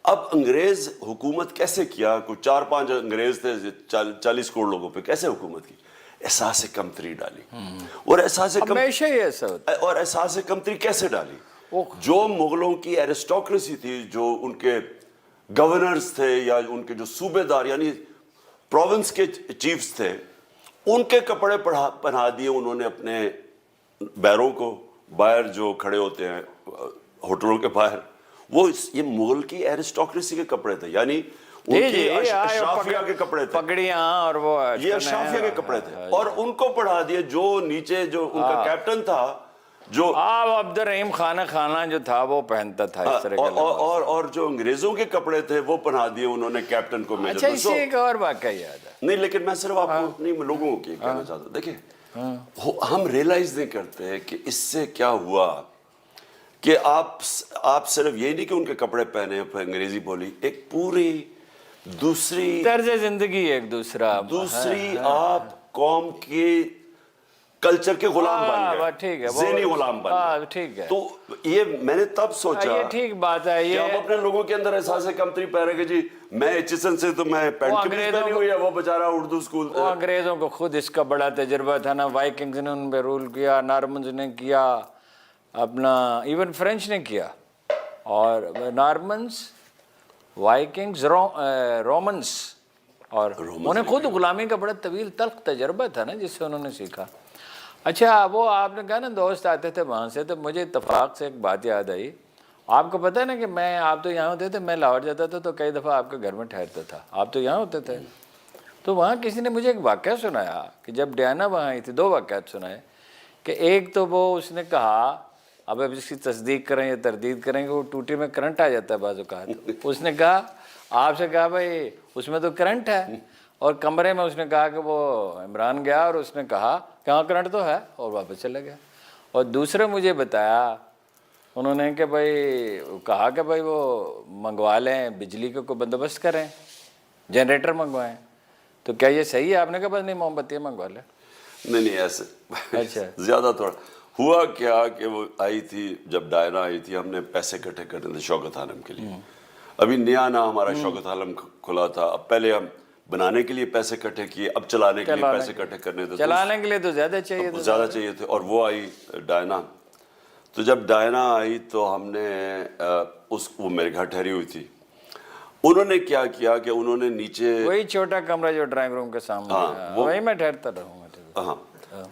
Speaker 2: اب انگریز حکومت کیسے کیا، کوئی 4-5 انگریز تھے 40 کروڑ لوگوں پہ، کیسے حکومت کی؟ احساس کمتری ڈالی. اور احساس کمتری کیسے ڈالی؟ جو مغلوں کی ایرسٹوکریسی تھی، جو ان کے گورنرز تھے یا ان کے جو صوبے دار یعنی پروونس کے چیفز تھے، ان کے کپڑے پہنا دیے انہوں نے اپنے بیروں کو. باہر جو کھڑے ہوتے ہیں ہوٹلوں کے باہر، وہ یہ مغل کی ایرسٹوکریسی کے کپڑے تھے، یعنی ان کی اشرافیہ کے کپڑے تھے،
Speaker 1: پگڑیاں، اور وہ
Speaker 2: یہ اشرافیہ کے کپڑے تھے. اور ان کو پڑھا دیے جو نیچے جو ان کا کیپٹن تھا، جو
Speaker 1: عبد الرحیم خانہ جو تھا وہ پہنتا تھا اس طرح کا.
Speaker 2: اور جو انگریزوں کے کپڑے تھے وہ پہنا دیے انہوں نے کیپٹن کو.
Speaker 1: اچھا، اس سے ایک اور واقعہ یاد ہے.
Speaker 2: نہیں، لیکن میں صرف آپ کو نہیں، میں لوگوں کو کہنا چاہتا ہوں. دیکھیں، ہم ریلائز نہیں کرتے کہ اس سے کیا ہوا کہ آپ صرف یہی نہیں کہ ان کے کپڑے پہنے، انگریزی بولی، ایک پوری دوسری
Speaker 1: طرز زندگی، ایک دوسری
Speaker 2: آپ قوم کی کلچر کے غلام بن گئے.
Speaker 1: ٹھیک ہے،
Speaker 2: ذہنی غلام بن گئے.
Speaker 1: ٹھیک ہے.
Speaker 2: تو یہ میں نے تب سوچا،
Speaker 1: یہ ٹھیک بات ہے،
Speaker 2: کہ ہم اپنے لوگوں کے اندر احساس کمتری پہ رہے کہ جی میں ایچسن سے تو میں پینٹ قمیض پہنی ہوئی ہے، وہ بیچارہ اردو اسکول.
Speaker 1: وہ انگریزوں کو خود اس کا بڑا تجربہ تھا نا. وائکنگز نے ان پہ رول کیا، نارمنز نے کیا اپنا، ایون فرینچ نے کیا. اور نارمنز، وائکنگز، رومنز، اور انہیں خود غلامی کا بڑا طویل تلخ تجربہ تھا نا، جس سے انہوں نے سیکھا. اچھا، وہ آپ نے کہا نا دوست آتے تھے وہاں سے، تو مجھے اتفاق سے ایک بات یاد آئی. آپ کو پتہ ہے نا کہ آپ تو یہاں ہوتے تھے، میں لاہور جاتا تھا تو کئی دفعہ آپ کے گھر میں ٹھہرتا تھا. آپ تو یہاں ہوتے تھے. تو وہاں کسی نے مجھے ایک واقعہ سنایا کہ جب ڈیانا وہاں آئی تھی، 2 واقعات سنائے. کہ ایک تو وہ اس نے کہا، اب اس کی تصدیق کریں یا تردید کریں کہ وہ ٹوٹی میں کرنٹ آ جاتا ہے بعض اوقات. اس نے کہا، آپ سے کہا بھائی اس میں تو کرنٹ ہے، اور کمرے میں اس نے کہا کہ وہ عمران گیا اور اس نے کہا کہ ہاں کرنٹ تو ہے، اور واپس چلا گیا. اور دوسرے مجھے بتایا انہوں نے کہ بھائی کہا کہ بھائی وہ منگوا لیں، بجلی کا کوئی بندوبست کریں، جنریٹر منگوائیں. تو کیا یہ صحیح ہے؟ آپ نے کہا بس نہیں، موم بتیاں منگوا لیں.
Speaker 2: نہیں ایسے
Speaker 1: اچھا،
Speaker 2: زیادہ تھوڑا ہوا کیا کہ وہ آئی تھی، جب ڈائنا آئی تھی، ہم نے پیسے اکٹھے کرنے تھے شوکت عالم کے لیے. ابھی نیا ہمارا شوکت عالم کھلا تھا. اب پہلے بنانے کے لیے پیسے اکٹھے کیے, اب چلانے کے لیے پیسے اکٹھے کرنے تھے,
Speaker 1: چلانے کے لیے تو زیادہ چاہیے تھا,
Speaker 2: زیادہ چاہیے تھے. اور وہ آئی ڈائنا. تو جب ڈائنا آئی تو ہم نے وہ میرے گھر ٹھہری ہوئی تھی. انہوں نے کیا کیا کہ انہوں نے نیچے
Speaker 1: وہی چھوٹا کمرہ جو ڈرائنگ روم کے سامنے ہے, وہی میں ٹھہرتا رہوں گا.
Speaker 2: ہاں,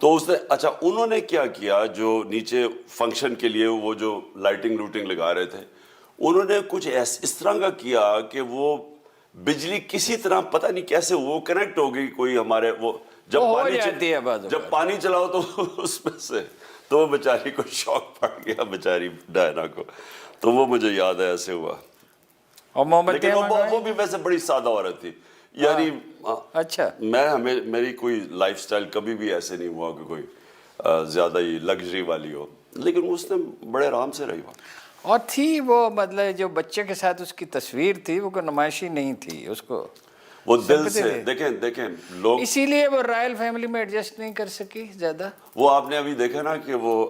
Speaker 2: تو اس نے اچھا انہوں نے کیا کیا, جو نیچے فنکشن کے لیے وہ جو لائٹنگ لوٹنگ لگا رہے تھے, انہوں نے کچھ اس طرح کا کیا کہ وہ بجلی کسی طرح پتہ نہیں کیسے وہ کنیکٹ ہو گئی کوئی ہمارے, وہ جب پانی چلاؤ تو اس میں سے, تو وہ بیچاری کو شوق پڑ گیا بیچاری ڈائنا کو. تو وہ مجھے یاد ہے ایسے ہوا. لیکن وہ بھی ویسے بڑی سادہ عورت تھی, یعنی
Speaker 1: اچھا
Speaker 2: میری کوئی لائف سٹائل کبھی بھی ایسے نہیں ہوا کہ کوئی زیادہ ہی لگژری والی ہو, لیکن اس نے بڑے آرام سے رہی.
Speaker 1: اور تھی وہ مطلب جو بچے کے ساتھ اس کی تصویر تھی وہ کوئی نمائشی نہیں تھی, اس کو
Speaker 2: وہ دل سے دیکھیں لوگ,
Speaker 1: اسی لیے وہ رائل فیملی میں ایڈجسٹ نہیں کر سکی زیادہ.
Speaker 2: وہ آپ نے ابھی دیکھا نا کہ وہ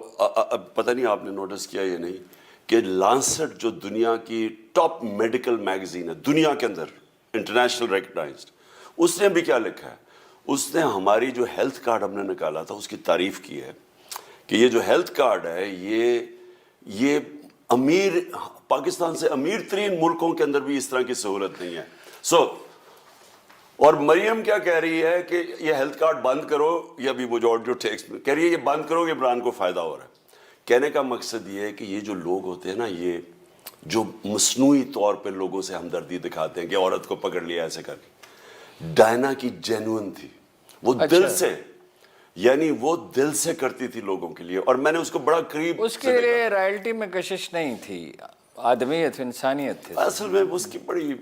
Speaker 2: پتہ نہیں آپ نے نوٹس کیا یا نہیں کہ لانسٹ جو دنیا کی ٹاپ میڈیکل میگزین ہے دنیا کے اندر, انٹرنیشنل ریکگنائزڈ, اس نے بھی کیا لکھا ہے, اس نے ہماری جو ہیلتھ کارڈ ہم نے نکالا تھا اس کی تعریف کی ہے کہ یہ جو ہیلتھ کارڈ ہے یہ امیر, پاکستان سے امیر ترین ملکوں کے اندر بھی اس طرح کی سہولت نہیں ہے. اور مریم کیا کہہ رہی ہے کہ یہ ہیلتھ کارڈ بند کرو, یا بھی وہ جو آڈیو ٹیکسٹ میں کہہ رہی ہے یہ بند کرو, یہ عمران کو فائدہ ہو رہا ہے. کہنے کا مقصد یہ ہے کہ یہ جو لوگ ہوتے ہیں نا, یہ جو مصنوعی طور پہ لوگوں سے ہمدردی دکھاتے ہیں کہ عورت کو پکڑ لیا ایسے کر کے, ڈائنا کی جینوئن تھی, وہ دل سے, یعنی وہ دل سے کرتی تھی لوگوں کے لیے. اور میں نے اس کو بڑا قریب,
Speaker 1: اس کے لیے رائلٹی میں کشش نہیں تھی, آدمیت انسانیت تھی
Speaker 2: اصل میں. اس کی بڑی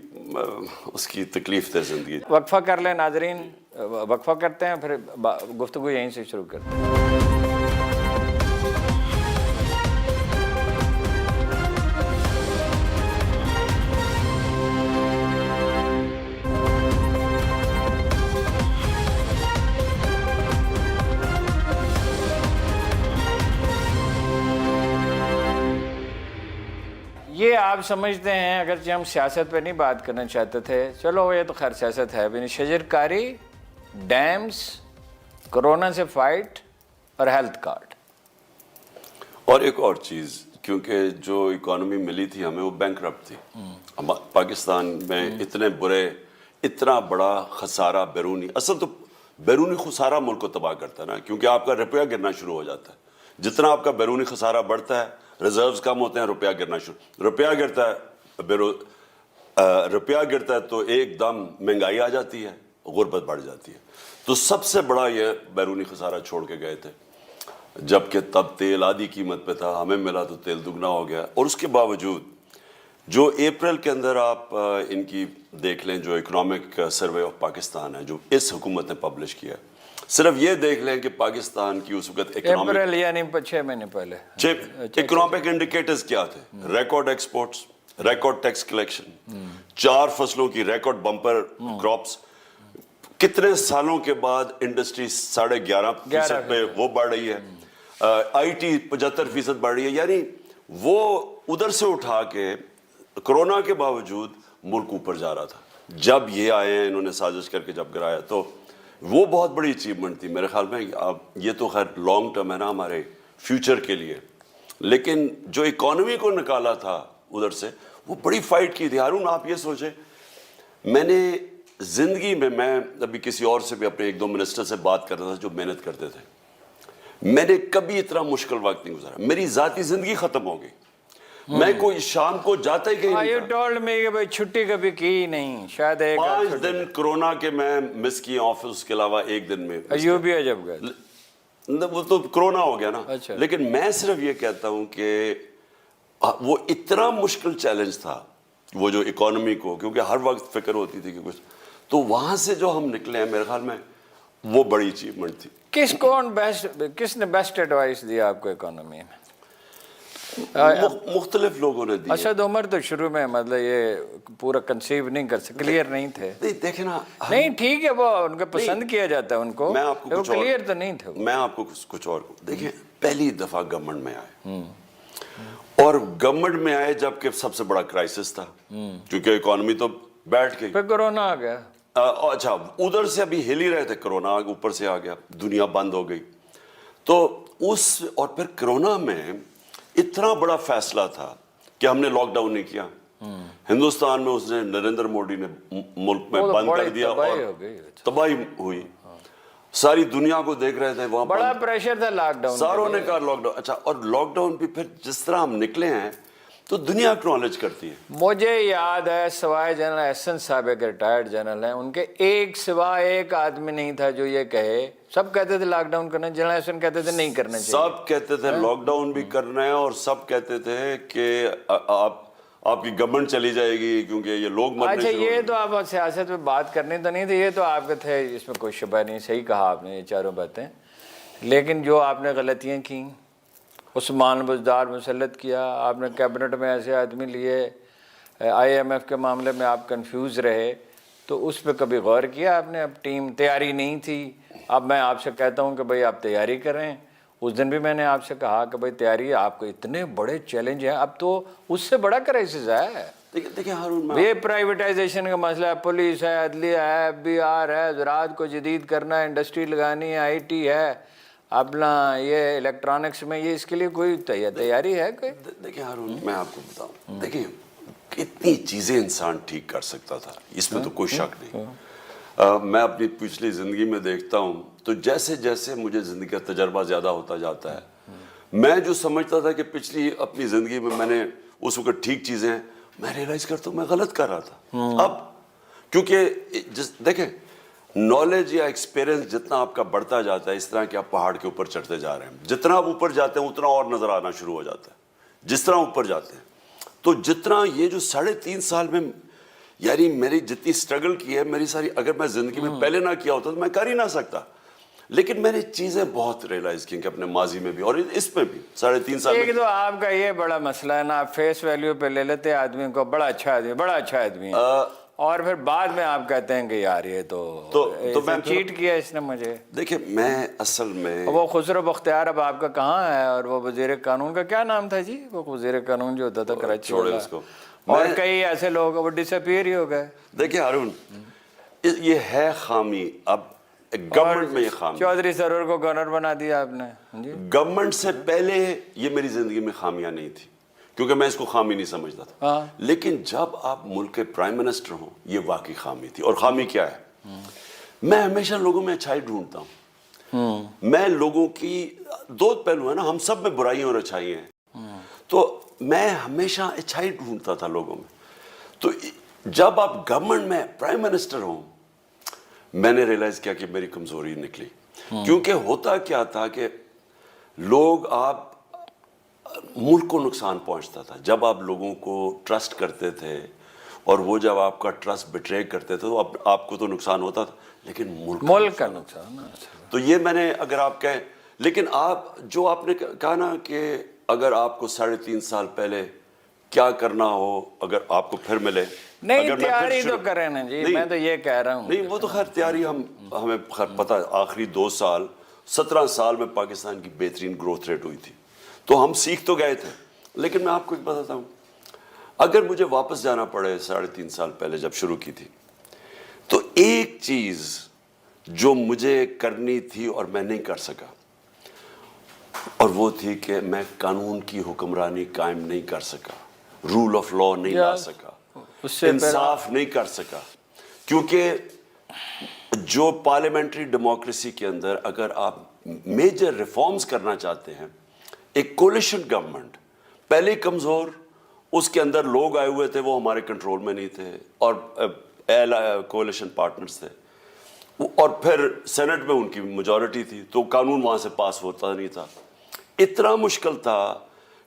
Speaker 2: اس کی تکلیف تھی زندگی.
Speaker 1: وقفہ کر لیں ناظرین, وقفہ کرتے ہیں پھر گفتگو یہیں سے شروع کرتے ہیں. یہ آپ سمجھتے ہیں, اگرچہ ہم سیاست پہ نہیں بات کرنا چاہتے تھے, چلو یہ تو خیر سیاست ہے بھی, شجرکاری, ڈیمز, کرونا سے فائٹ اور ہیلتھ کارڈ.
Speaker 2: اور ایک اور چیز, کیونکہ جو اکانومی ملی تھی ہمیں وہ بینکرپٹ تھی. پاکستان میں اتنے برے, اتنا بڑا خسارہ بیرونی, اصل تو بیرونی خسارہ ملک کو تباہ کرتا ہے نا, کیونکہ آپ کا روپیہ گرنا شروع ہو جاتا ہے. جتنا آپ کا بیرونی خسارہ بڑھتا ہے, ریزروز کم ہوتے ہیں, روپیہ گرنا شروع, روپیہ گرتا ہے تو ایک دم مہنگائی آ جاتی ہے, غربت بڑھ جاتی ہے. تو سب سے بڑا یہ بیرونی خسارہ چھوڑ کے گئے تھے, جبکہ تب تیل آدھی قیمت پہ تھا, ہمیں ملا تو تیل دگنا ہو گیا. اور اس کے باوجود جو اپریل کے اندر آپ ان کی دیکھ لیں, جو اکنامک سروے آف پاکستان ہے جو اس حکومت نے پبلش کیا ہے, صرف یہ دیکھ لیں کہ پاکستان کی اس وقت
Speaker 1: اپریل یعنی 6 مہینے پہلے
Speaker 2: اکنامک انڈیکیٹرز کیا تھے. Record exports, record tax collection, 4 فصلوں کی ریکارڈ بمپر کراپس, کتنے سالوں کے بعد انڈسٹری 11.5% پہ وہ بڑھ رہی ہے, آئی ٹی 75% بڑھ رہی ہے. یعنی وہ ادھر سے اٹھا کے کرونا کے باوجود ملک اوپر جا رہا تھا. جب یہ آئے ہیں, انہوں نے سازش کر کے جب گرایا, تو وہ بہت بڑی اچیومنٹ تھی میرے خیال میں. یہ تو خیر لانگ ٹرم ہے نا ہمارے فیوچر کے لیے, لیکن جو اکانومی کو نکالا تھا ادھر سے, وہ بڑی فائٹ کی تھی. ہارون آپ یہ سوچیں, میں نے زندگی میں ابھی کسی اور سے بھی اپنے 1-2 منسٹر سے بات کرتا تھا جو محنت کرتے تھے, میں نے کبھی اتنا مشکل وقت نہیں گزارا. میری ذاتی زندگی ختم ہو گئی, میں کوئی شام کو جاتا ہی کہیں نہیں تھا.
Speaker 1: You told me کہ بھئی چھٹی کبھی کی نہیں, شاید
Speaker 2: 5 دن کرونا کے میں مس کیے آفس, کے علاوہ 1 دن میں
Speaker 1: ایوبیا جب گئے,
Speaker 2: وہ تو کرونا ہو گیا نا. لیکن میں صرف یہ کہتا ہوں کہ وہ اتنا مشکل چیلنج تھا وہ جو اکانومی کو, کیونکہ ہر وقت فکر ہوتی تھی کہ کچھ, تو وہاں سے جو ہم نکلے ہیں میرے خیال میں وہ بڑی اچیومنٹ تھی.
Speaker 1: کس نے بیسٹ ایڈوائس دیا آپ کو اکانومی میں؟
Speaker 2: مختلف لوگوں نے دی.
Speaker 1: اسد عمر تو شروع میں مطلب یہ پورا کنسیو نہیں کر سکتے, کلیئر نہیں تھے.
Speaker 2: دیکھیں نا,
Speaker 1: نہیں ٹھیک ہے, وہ ان کو پسند کیا جاتا ہے ان کو,
Speaker 2: میں آپ کو
Speaker 1: وہ کلیئر تو نہیں تھے.
Speaker 2: میں آپ کو کچھ اور دیکھیں, پہلی دفعہ گورنمنٹ میں آئے, اور گورنمنٹ میں آئے جبکہ سب سے بڑا کرائسس تھا, کیونکہ اکانومی تو بیٹھ گئی,
Speaker 1: پھر کرونا آ گیا.
Speaker 2: اچھا ادھر سے ابھی ہل ہی رہے تھے, کرونا اوپر سے آ گیا, دنیا بند ہو گئی. تو اس اور پھر کرونا میں اتنا بڑا فیصلہ تھا کہ ہم نے لاک ڈاؤن نہیں کیا. ہندوستان میں اس نے نریندر مودی نے ملک میں بند کر دیا اور تباہی ہوئی. ساری دنیا کو دیکھ رہے تھے وہاں,
Speaker 1: بڑا پریشر تھا لاک ڈاؤن,
Speaker 2: ساروں نے کہا لاک ڈاؤن. اچھا, اور لاک ڈاؤن بھی پھر جس طرح ہم نکلے ہیں تو دنیا اکنالج کرتی ہے.
Speaker 1: مجھے یاد ہے سوائے جنرل احسن صاحب ایک ریٹائرڈ جنرل ہیں, ان کے ایک آدمی نہیں تھا جو یہ کہے, سب کہتے تھے لاک ڈاؤن کرنا, جنرل احسن کہتے تھے نہیں کرنا چاہیے,
Speaker 2: سب کہتے تھے لاک ڈاؤن بھی کرنا ہے, اور سب کہتے تھے کہ آپ کی گورنمنٹ چلی جائے گی کیونکہ یہ لوگ مرنے
Speaker 1: اچھا
Speaker 2: شروع
Speaker 1: یہ تو آپ سیاست میں بات کرنی تو نہیں تھی, یہ تو آپ کے تھے, اس میں کوئی شبہ نہیں, صحیح کہا آپ نے یہ چاروں باتیں. لیکن جو آپ نے غلطیاں کیں, عثمان بزدار مسلط کیا, آپ نے کیبنٹ میں ایسے آدمی لیے, آئی ایم ایف کے معاملے میں آپ کنفیوز رہے, تو اس پہ کبھی غور کیا آپ نے؟ اب ٹیم تیاری نہیں تھی, اب میں آپ سے کہتا ہوں کہ بھئی آپ تیاری کریں. اس دن بھی میں نے آپ سے کہا کہ بھئی تیاری, آپ کو اتنے بڑے چیلنج ہیں, اب تو اس سے بڑا کرائسس ہے.
Speaker 2: دیکھیں ہارون,
Speaker 1: یہ پرائیویٹائزیشن کا مسئلہ ہے, پولیس ہے, عدلیہ ہے, ایف بی آر ہے, زراعت کو جدید کرنا ہے, انڈسٹری لگانی ہے, آئی ٹی ہے, اپنا یہ الیکٹرانکس میں, یہ اس کے لیے کوئی تیاری ہے کوئی؟
Speaker 2: دیکھیں ہارون, میں آپ کو بتاؤں, دیکھیں کتنی چیزیں انسان ٹھیک کر سکتا تھا, اس میں تو کوئی شک نہیں. میں اپنی پچھلی زندگی میں دیکھتا ہوں تو جیسے جیسے مجھے زندگی کا تجربہ زیادہ ہوتا جاتا ہے, میں جو سمجھتا تھا کہ پچھلی اپنی زندگی میں میں نے اس وقت ٹھیک چیزیں, میں ریئلائز کرتا ہوں میں غلط کر رہا تھا. اب کیونکہ دیکھیں نالج یا ایکسپیرینس جتنا آپ کا بڑھتا جاتا ہے, اس طرح کہ آپ پہاڑ کے اوپر چڑھتے جا رہے ہیں, جتنا آپ اوپر جاتے ہیں اتنا اور نظر آنا شروع ہو جاتا ہے. جس طرح اوپر جاتے ہیں تو جتنا یہ جو 3.5 سال میں یعنی میری جتنی سٹرگل کی ہے, میری ساری اگر میں زندگی میں پہلے نہ کیا ہوتا تو میں کر ہی نہ سکتا. لیکن میں نے چیزیں بہت ریئلائز کی کہ اپنے ماضی میں بھی اور اس میں بھی 3.5 سال میں.
Speaker 1: ایک تو آپ کا یہ بڑا مسئلہ ہے نا, آپ فیس ویلیو پہ لے لیتے آدمی کو, بڑا اچھا آدمی, بڑا اچھا آدمی ہے, اور پھر بعد میں آپ کہتے ہیں کہ یار یہ تو میں چیٹ کیا اس نے مجھے.
Speaker 2: دیکھیں میں اصل میں
Speaker 1: وہ خسرو بختیار اب آپ کا کہاں ہے, اور وہ وزیر قانون کا کیا نام تھا جی, وہ وزیر قانون جو ہوتا تھا کراچی والا,
Speaker 2: اس کو,
Speaker 1: اور کئی ایسے لوگ وہ ڈس اپیئر ہی ہو گئے.
Speaker 2: دیکھیں ہارون, یہ ہے خامی, اب گورنمنٹ میں یہ خامی.
Speaker 1: چودھری سرور کو گورنر بنا دیا آپ نے جی.
Speaker 2: گورنمنٹ سے پہلے یہ میری زندگی میں خامیاں نہیں تھی کیونکہ میں اس کو خامی نہیں سمجھتا تھا, لیکن جب آپ ملک کے پرائم منسٹر ہوں یہ واقعی خامی تھی. اور خامی کیا ہے؟ میں ہمیشہ لوگوں میں اچھائی ڈھونڈتا ہوں. میں لوگوں کی دو پہلو ہیں نا, ہم سب میں برائیاں اور اچھائی ہیں, تو میں ہمیشہ اچھائی ڈھونڈتا تھا لوگوں میں. تو جب آپ گورنمنٹ میں پرائم منسٹر ہوں, میں نے ریئلائز کیا کہ میری کمزوری نکلی. کیونکہ ہوتا کیا تھا کہ لوگ, آپ ملک کو نقصان پہنچتا تھا جب آپ لوگوں کو ٹرسٹ کرتے تھے, اور وہ جب آپ کا ٹرسٹ بٹرے کرتے تھے تو آپ کو تو نقصان ہوتا تھا, لیکن ملک کا نقصان. تو یہ میں نے, اگر آپ کہیں, لیکن آپ جو آپ نے کہا نا کہ اگر آپ کو 3.5 سال پہلے کیا کرنا ہو, اگر آپ کو پھر ملے,
Speaker 1: نہیں تیاری تو کریں نا جی, میں تو یہ کہہ رہا ہوں.
Speaker 2: نہیں وہ تو خیر تیاری ہمیں خیر پتہ ہے, آخری 2 سال 17 سال میں پاکستان کی بہترین گروتھ ریٹ ہوئی تھی, تو ہم سیکھ تو گئے تھے. لیکن میں آپ کو ایک بتاتا ہوں, اگر مجھے واپس جانا پڑے 3.5 سال پہلے جب شروع کی تھی, تو ایک چیز جو مجھے کرنی تھی اور میں نہیں کر سکا, اور وہ تھی کہ میں قانون کی حکمرانی قائم نہیں کر سکا, رول آف لا نہیں لا سکا, انصاف نہیں کر سکا. کیونکہ جو پارلیمنٹری ڈیموکریسی کے اندر اگر آپ میجر ریفارمز کرنا چاہتے ہیں, ایک کولیشن گورنمنٹ پہلے کمزور, اس کے اندر لوگ آئے ہوئے تھے وہ ہمارے کنٹرول میں نہیں تھے, اور کولیشن پارٹنرز تھے, اور پھر سینٹ میں ان کی میجورٹی تھی, تو قانون وہاں سے پاس ہوتا نہیں تھا. اتنا مشکل تھا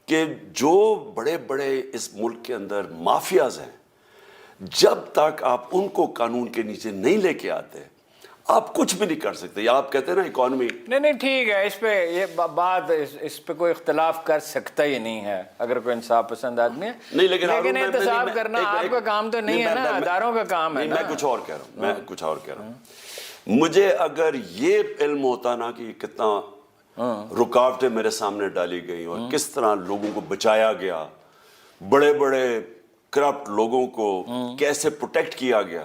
Speaker 2: کہ جو بڑے بڑے اس ملک کے اندر مافیاز ہیں, جب تک آپ ان کو قانون کے نیچے نہیں لے کے آتے آپ کچھ بھی نہیں کر سکتے. یا آپ کہتے ہیں نا اکانومی,
Speaker 1: نہیں ٹھیک ہے, اس پہ یہ بات, اس پہ کوئی اختلاف کر سکتا ہی نہیں ہے اگر کوئی انصاف پسند آدمی ہے.
Speaker 2: نہیں لیکن
Speaker 1: احتساب کرنا آپ کا کام تو نہیں ہے نا, اداروں کا کام ہے.
Speaker 2: میں کچھ اور کہہ رہا ہوں, مجھے اگر یہ علم ہوتا نا کہ کتنا رکاوٹیں میرے سامنے ڈالی گئی اور کس طرح لوگوں کو بچایا گیا, بڑے بڑے کرپٹ لوگوں کو کیسے پروٹیکٹ کیا گیا,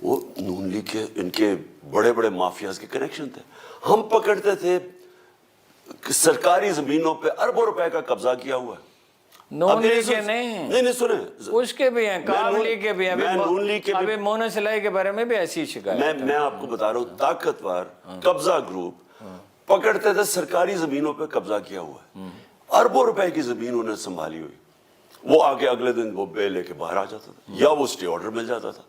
Speaker 2: وہ نون لیگ کے ان کے بڑے بڑے مافیاز کے کنیکشن تھے. ہم پکڑتے تھے سرکاری زمینوں پہ اربوں روپے کا قبضہ کیا ہوا ہے.
Speaker 1: نون لیگ کے نہیں
Speaker 2: سنیں,
Speaker 1: اس کے بھی ہیں, کاب لیگ کے بھی ہیں,
Speaker 2: میں نون لیگ کے
Speaker 1: ابھی مونا سلائی کے بارے میں بھی ایسی شکایت.
Speaker 2: میں آپ کو بتا رہا ہوں, طاقتور قبضہ گروپ پکڑتے تھے سرکاری زمینوں پہ قبضہ کیا ہوا ہے, اربوں روپے کی زمین انہیں سنبھالی ہوئی, وہ آگے اگلے دن وہ بے لے کے باہر آ جاتا تھا یا وہ اسٹے آرڈر مل جاتا تھا.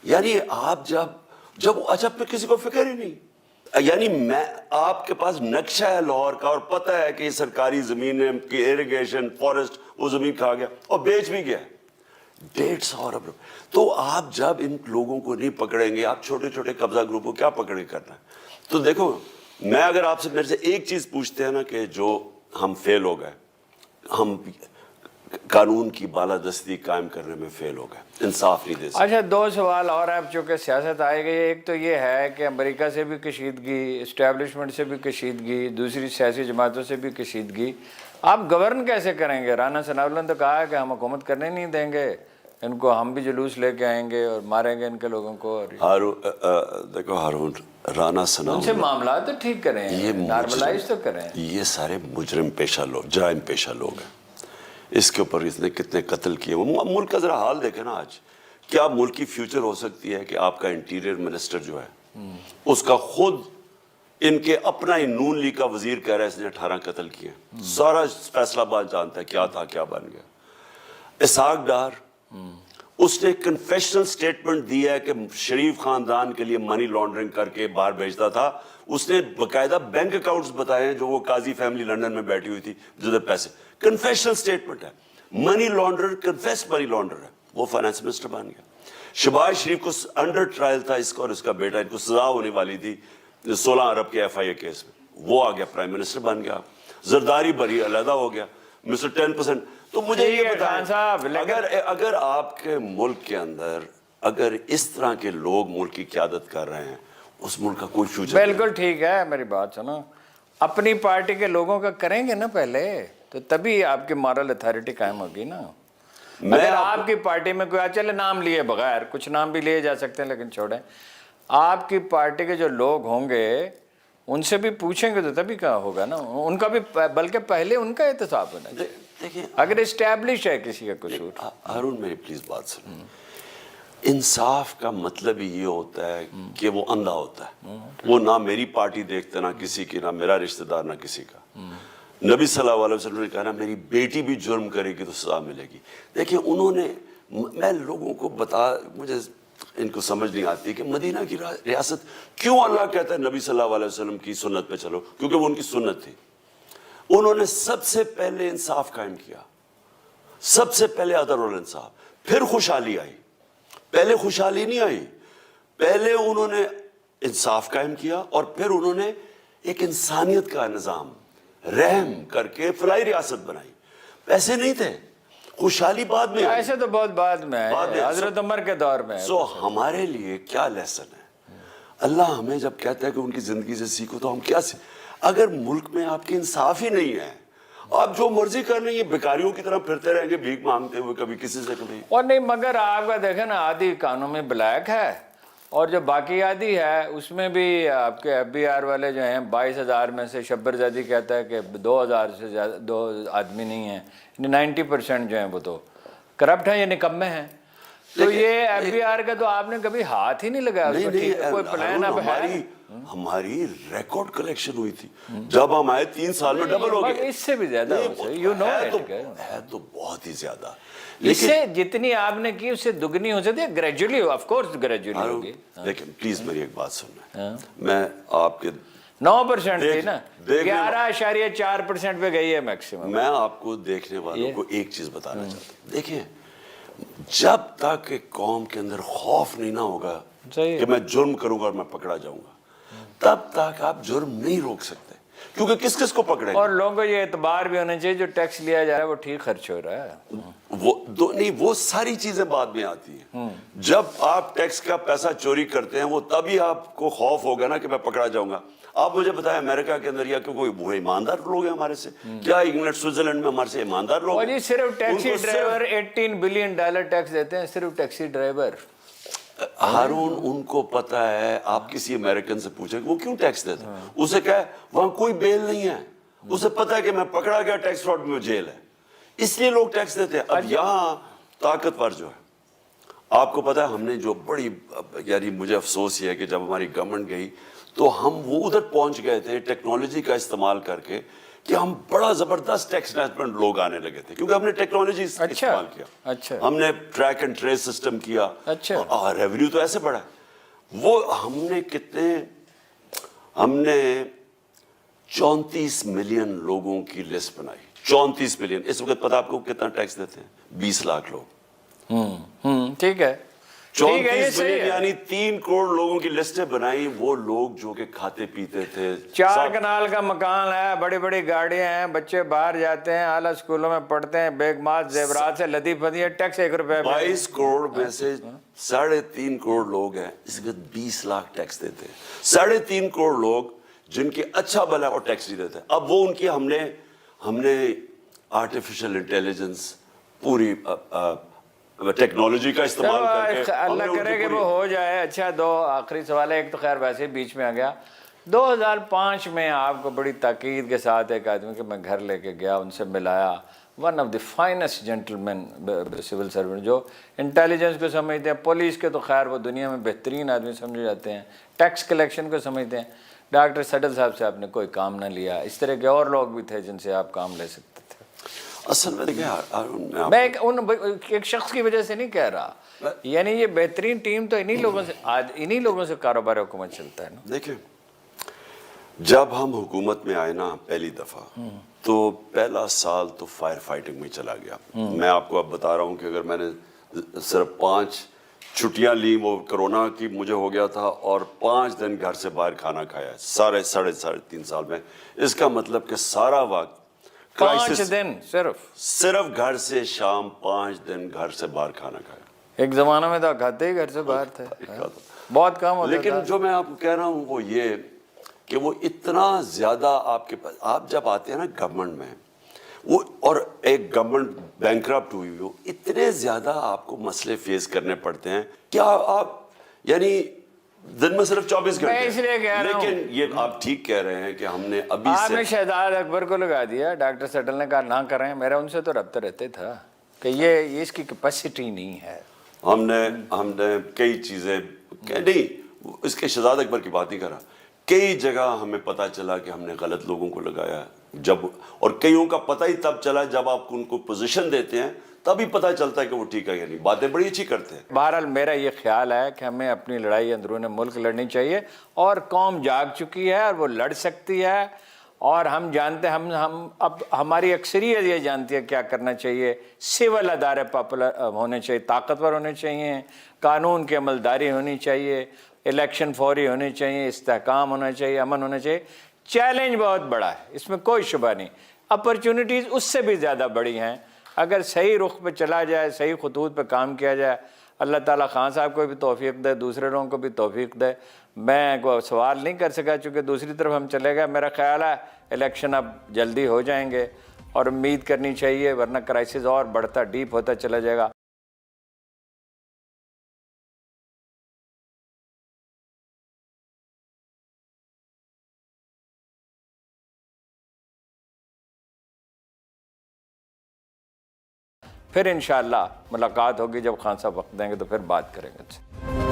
Speaker 2: یعنی آپ جب اجب پہ کسی کو فکر ہی نہیں, یعنی میں آپ کے پاس نقشہ ہے لاہور کا اور پتہ ہے کہ یہ سرکاری زمین کی ایریگیشن فارسٹ وہ زمین کھا گیا اور بیچ بھی گیا 150 ارب روپے. تو آپ جب ان لوگوں کو نہیں پکڑیں گے, آپ چھوٹے چھوٹے قبضہ گروپ کو کیا پکڑ کے کرنا ہے. تو دیکھو, میں اگر آپ سے میرے سے ایک چیز پوچھتے ہیں نا کہ جو ہم فیل ہو گئے, ہم قانون کی بالادستی قائم کرنے میں فیل ہو گئے, انصاف نہیں دے سکتے.
Speaker 1: اچھا, 2 سوال اور آپ چونکہ سیاست آئے گئی. ایک تو یہ ہے کہ امریکہ سے بھی کشیدگی, اسٹیبلشمنٹ سے بھی کشیدگی, دوسری سیاسی جماعتوں سے بھی کشیدگی, آپ گورن کیسے کریں گے؟ رانا ثناء اللہ نے تو کہا ہے کہ ہم حکومت کرنے نہیں دیں گے ان کو, ہم بھی جلوس لے کے آئیں گے اور ماریں گے ان کے لوگوں کو.
Speaker 2: دیکھو ہارون, رانا ثناء
Speaker 1: ان سے معاملات تو ٹھیک کریں, نارملائز تو کریں.
Speaker 2: یہ سارے مجرم پیشہ لوگ, جرائم پیشہ لوگ ہیں. اس کے اوپر اس نے کتنے قتل کیے. ملک کا ذرا حال دیکھیں نا آج. کیا ملک کی فیوچر ہو سکتی ہے کہ آپ کا انٹیریئر منسٹر جو ہے اس کا خود ان کے اپنا ہی نون لیگ کا وزیر کہہ رہا ہے اس نے 18 قتل کیے. سارا فیصلہ آباد جانتا ہے کیا تھا کیا بن گیا. اسحاق ڈار, اس نے کنفیشنل سٹیٹمنٹ دیا ہے کہ شریف خاندان کے لیے منی لانڈرنگ کر کے باہر بھیجتا تھا. اس نے باقاعدہ بینک اکاؤنٹس بتائے ہیں جو وہ قاضی فیملی لندن میں بیٹھی ہوئی تھی جدھر پیسے. کنفیشنل سٹیٹمنٹ ہے, منی لانڈر, کنفیس منی لانڈر ہے, وہ فائنانس منسٹر بن گیا. شہباز شریف کو انڈر ٹرائل تھا اس کا اور اس کا بیٹا, ان کو سزا ہونے والی تھی 16 ارب کے FIA کیس میں, وہ آ گیا پرائم منسٹر بن گیا. زرداری بری علیحدہ ہو گیا, مسٹر 10%. تو مجھے یہ بتائیں, اگر آپ کے ملک کے اندر اگر اس طرح کے لوگ ملک کی قیادت کر رہے ہیں, اس ملک کا کوئی فیوچر.
Speaker 1: بالکل ٹھیک ہے, میری بات سنو, اپنی پارٹی کے لوگوں کا کریں گے نا پہلے, تو تبھی آپ کی مورل اتھارٹی قائم ہوگی نا. اگر آپ کی پارٹی میں کوئی, چلے نام لیے بغیر, کچھ نام بھی لیے جا سکتے ہیں لیکن چھوڑیں, آپ کی پارٹی کے جو لوگ ہوں گے ان سے بھی پوچھیں گے تو تبھی کہاں ہوگا نا. ان کا بھی, بلکہ پہلے ان کا احتساب ہونا چاہیے.
Speaker 2: دیکھیں,
Speaker 1: اگر اسٹیبلش ہے کسی کا قصور.
Speaker 2: ہارون میری پلیز بات سنیں, انصاف کا مطلب ہی یہ ہوتا ہے کہ وہ اندھا ہوتا ہے. وہ نہ میری پارٹی دیکھتے, نہ کسی کی, نہ میرا رشتہ دار, نہ کسی کا. نبی صلی اللہ علیہ وسلم نے کہا نا میری بیٹی بھی جرم کرے گی تو سزا ملے گی. دیکھیں انہوں نے, میں لوگوں کو مجھے ان کو سمجھ نہیں آتی کہ مدینہ کی ریاست کیوں اللہ کہتا ہے نبی صلی اللہ علیہ وسلم کی سنت پہ چلو, کیونکہ وہ ان کی سنت تھی. انہوں نے سب سے پہلے انصاف قائم کیا, سب سے پہلے عدل اور انصاف, پھر خوشحالی آئی. پہلے خوشحالی نہیں آئی, پہلے انہوں نے انصاف قائم کیا اور پھر انہوں نے ایک انسانیت کا نظام رحم کر کے فلاحی ریاست بنائی. پیسے نہیں تھے, خوشحالی بعد میں آئی.
Speaker 1: ایسے تو بہت بعد میں ہے, حضرت عمر کے دور میں.
Speaker 2: سو ہمارے لیے کیا لیسن ہے؟ اللہ ہمیں جب کہتا ہے کہ ان کی زندگی سے سیکھو, تو ہم کیا اگر ملک میں آپ کی انصاف ہی نہیں ہے, آپ جو مرضی کر لیں, یہ بیکاریوں کی طرح پھرتے رہیں گے بھیک مانگتے ہوئے, کبھی کسی سے کبھی.
Speaker 1: اور نہیں, مگر آپ کا دیکھیں نا, آدھی قانون میں بلیک ہے اور جو باقی آدھی ہے اس میں بھی آپ کے FBR والے جو ہیں 22,000 میں سے شبر زادی کہتا ہے کہ 2,000 سے زیادہ 2 آدمی نہیں ہیں, 90% جو ہیں وہ تو کرپٹ ہیں یا نکمے ہیں. تو یہ FBR کا تو آپ نے کبھی ہاتھ ہی نہیں لگایا اس پر. کوئی پلان اب ہے؟
Speaker 2: ہماری ریکارڈ کلیکشن ہوئی تھی جب ہم آئے 3 سال میں ڈبل ہو گئے.
Speaker 1: اس سے بھی زیادہ
Speaker 2: ہے تو بہت ہی زیادہ.
Speaker 1: اس سے جتنی آپ نے کی اس سے دگنی ہو سکتی ہے, گریجولی, آف کورس گریجولی ہوگی.
Speaker 2: لیکن پلیز میری ایک بات سننا, میں آپ کے
Speaker 1: 9% تھی نا, 11.4% پہ گئی ہے میکسیمم.
Speaker 2: میں آپ کو دیکھنے والوں کو ایک چیز بتانا چاہتا ہوں. دیکھیں, جب تک ایک قوم کے اندر خوف نہیں نہ ہوگا کہ میں جرم کروں گا اور میں پکڑا جاؤں گا, تب تک آپ جرم نہیں روک سکتے, کیونکہ کس کس کو پکڑے.
Speaker 1: اور لوگوں کو یہ اعتبار بھی ہونا چاہیے جو ٹیکس لیا جا رہا ہے وہ ٹھیک خرچ ہو رہا ہے.
Speaker 2: وہ ساری چیزیں بعد میں آتی ہیں. جب آپ ٹیکس کا پیسہ چوری کرتے ہیں, وہ تبھی آپ کو خوف ہوگا نا کہ میں پکڑا جاؤں گا. آپ مجھے بتائیں امریکہ کے اندر یا کوئی وہ ایماندار لوگ ہیں ہمارے سے, کیا انگلینڈ سوئٹزرلینڈ میں ہمارے سے ایماندار لوگ ہیں؟
Speaker 1: صرف ٹیکسی ڈرائیور $18 بلین ٹیکس دیتے ہیں, صرف ٹیکسی ڈرائیور.
Speaker 2: ہارون ان کو پتا ہے, آپ کسی امریکن سے پوچھیں کہ وہ کیوں ٹیکس دیتے ہیں, اسے کہے وہاں کوئی بیل نہیں ہے, اسے پتا ہے کہ میں پکڑا گیا ٹیکس فراڈ میں جیل ہے, اس لیے لوگ ٹیکس دیتے ہیں. اب یہاں طاقتور جو ہے, آپ کو پتا ہے ہم نے جو بڑی, یعنی مجھے افسوس یہ ہے کہ جب ہماری گورنمنٹ گئی تو ہم وہ ادھر پہنچ گئے تھے ٹیکنالوجی کا استعمال کر کے کہ ہم بڑا زبردست ٹیکس مینجمنٹ لوگ آنے لگے تھے, کیونکہ ہم نے ٹیکنالوجی استعمال کیا.
Speaker 1: اچھا,
Speaker 2: ہم نے ٹریک اینڈ ٹریس سسٹم کیا,
Speaker 1: اچھا,
Speaker 2: اور ریونیو تو ایسے بڑھا ہے. وہ ہم نے کتنے, ہم نے 34 ملین لوگوں کی لسٹ بنائی. 34 ملین. اس وقت پتا آپ کو کتنا ٹیکس دیتے ہیں؟ 20 لاکھ لوگ.
Speaker 1: ٹھیک ہے,
Speaker 2: 34 ملین یعنی 3 کروڑ لوگوں کی لسٹیں بنائی. وہ لوگ جو کہ کھاتے پیتے تھے,
Speaker 1: 4 کنال کا مکان ہے, بڑی بڑی گاڑیاں ہیں, بچے باہر جاتے ہیں, اعلیٰ اسکولوں میں پڑھتے ہیں, بیگ مات زیورات سے لدی پدی ہے, ٹیکس 1 روپے.
Speaker 2: 22 کروڑ میں سے 3.5 کروڑ لوگ ہیں اس کے 20 لاکھ ٹیکس دیتے ہیں. 3.5 کروڑ لوگ جن کے اچھا بھلا اور ٹیکس نہیں دیتے. اب وہ ان کی ہم نے آرٹیفیشل انٹیلیجنس پوری ٹیکنالوجی کا استعمال کر کے,
Speaker 1: اللہ کرے کہ وہ ہو جائے. اچھا, 2 آخری سوال ہے. ایک تو خیر ویسے بیچ میں آ گیا. 2005 میں آپ کو بڑی تاکید کے ساتھ ایک آدمی کے میں گھر لے کے گیا, ان سے ملایا, one of the finest gentleman civil servant, جو انٹیلیجنس کو سمجھتے ہیں, پولیس کے تو خیر وہ دنیا میں بہترین آدمی سمجھے جاتے ہیں, ٹیکس کلیکشن کو سمجھتے ہیں. ڈاکٹر سڈل صاحب سے آپ نے کوئی کام نہ لیا. اس طرح کے اور لوگ بھی تھے جن سے آپ کام لے سکتے تھے.
Speaker 2: اصل میں دیکھیں,
Speaker 1: میں ایک شخص کی وجہ سے نہیں کہہ رہا, یعنی یہ بہترین ٹیم تو انہی لوگوں سے کاروبار حکومت چلتا ہے نا.
Speaker 2: دیکھیں, جب ہم حکومت میں آئے نا پہلی دفعہ, تو پہلا سال تو فائر فائٹنگ میں چلا گیا. میں آپ کو اب بتا رہا ہوں کہ اگر میں نے صرف 5 چھٹیاں لی, وہ کرونا کی مجھے ہو گیا تھا, اور 5 دن گھر سے باہر کھانا کھایا سارے 3.5 سال میں, اس کا مطلب کہ سارا وقت
Speaker 1: 5 دن
Speaker 2: صرف گھر سے, شام 5 دن گھر سے باہر کھانا کھایا.
Speaker 1: ایک زمانہ میں تو کھاتے ہی گھر سے باہر تھے, بہت کم ہوتا تھا.
Speaker 2: لیکن جو میں آپ کو کہہ رہا ہوں وہ یہ کہ وہ اتنا زیادہ آپ کے پاس, آپ جب آتے ہیں نا گورنمنٹ میں, وہ اور ایک گورنمنٹ بینکرپٹ ہوئی ہو, اتنے زیادہ آپ کو مسئلے فیس کرنے پڑتے ہیں کہ آپ یعنی دن میں صرف 24 گھنٹے. لیکن یہ آپ ٹھیک کہہ رہے ہیں کہ ہم نے ابھی
Speaker 1: آپ نے شہزاد اکبر کو لگا دیا. ڈاکٹر سٹل نے کہا نہ کریں, میرا ان سے تو رابطہ رہتے تھا کہ یہ اس کی کیپیسٹی نہیں ہے.
Speaker 2: ہم نے کئی چیزیں نہیں, اس کے شہزاد اکبر کی بات نہیں کر رہا, کئی جگہ ہمیں پتہ چلا کہ ہم نے غلط لوگوں کو لگایا جب, اور کئیوں کا پتہ ہی تب چلا جب آپ ان کو پوزیشن دیتے ہیں, تبھی پتہ چلتا ہے کہ وہ ٹھیک ہے یا نہیں. باتیں بڑی اچھی کرتے ہیں.
Speaker 1: بہرحال میرا یہ خیال ہے کہ ہمیں اپنی لڑائی اندرون ملک لڑنی چاہیے, اور قوم جاگ چکی ہے اور وہ لڑ سکتی ہے, اور ہم جانتے ہیں, ہم اب ہماری اکثریت یہ جانتی ہے کیا کرنا چاہیے. سول ادارے پاپولر ہونے چاہیے, طاقتور ہونے چاہیے, قانون کی عملداری ہونی چاہیے, الیکشن فوری ہونے چاہیے, استحکام ہونا چاہیے, امن ہونا چاہیے. چیلنج بہت بڑا ہے, اس میں کوئی شبہ نہیں. اپرچونٹیز اس سے بھی زیادہ بڑی ہیں. اگر صحیح رخ پہ چلا جائے, صحیح خطوط پہ کام کیا جائے, اللہ تعالیٰ خان صاحب کو بھی توفیق دے, دوسرے لوگوں کو بھی توفیق دے. میں کوئی سوال نہیں کر سکا چونکہ دوسری طرف ہم چلے گئے. میرا خیال ہے الیکشن اب جلدی ہو جائیں گے, اور امید کرنی چاہیے, ورنہ کرائسس اور بڑھتا ڈیپ ہوتا چلا جائے گا. پھر انشاءاللہ ملاقات ہوگی, جب خان صاحب وقت دیں گے تو پھر بات کریں گے.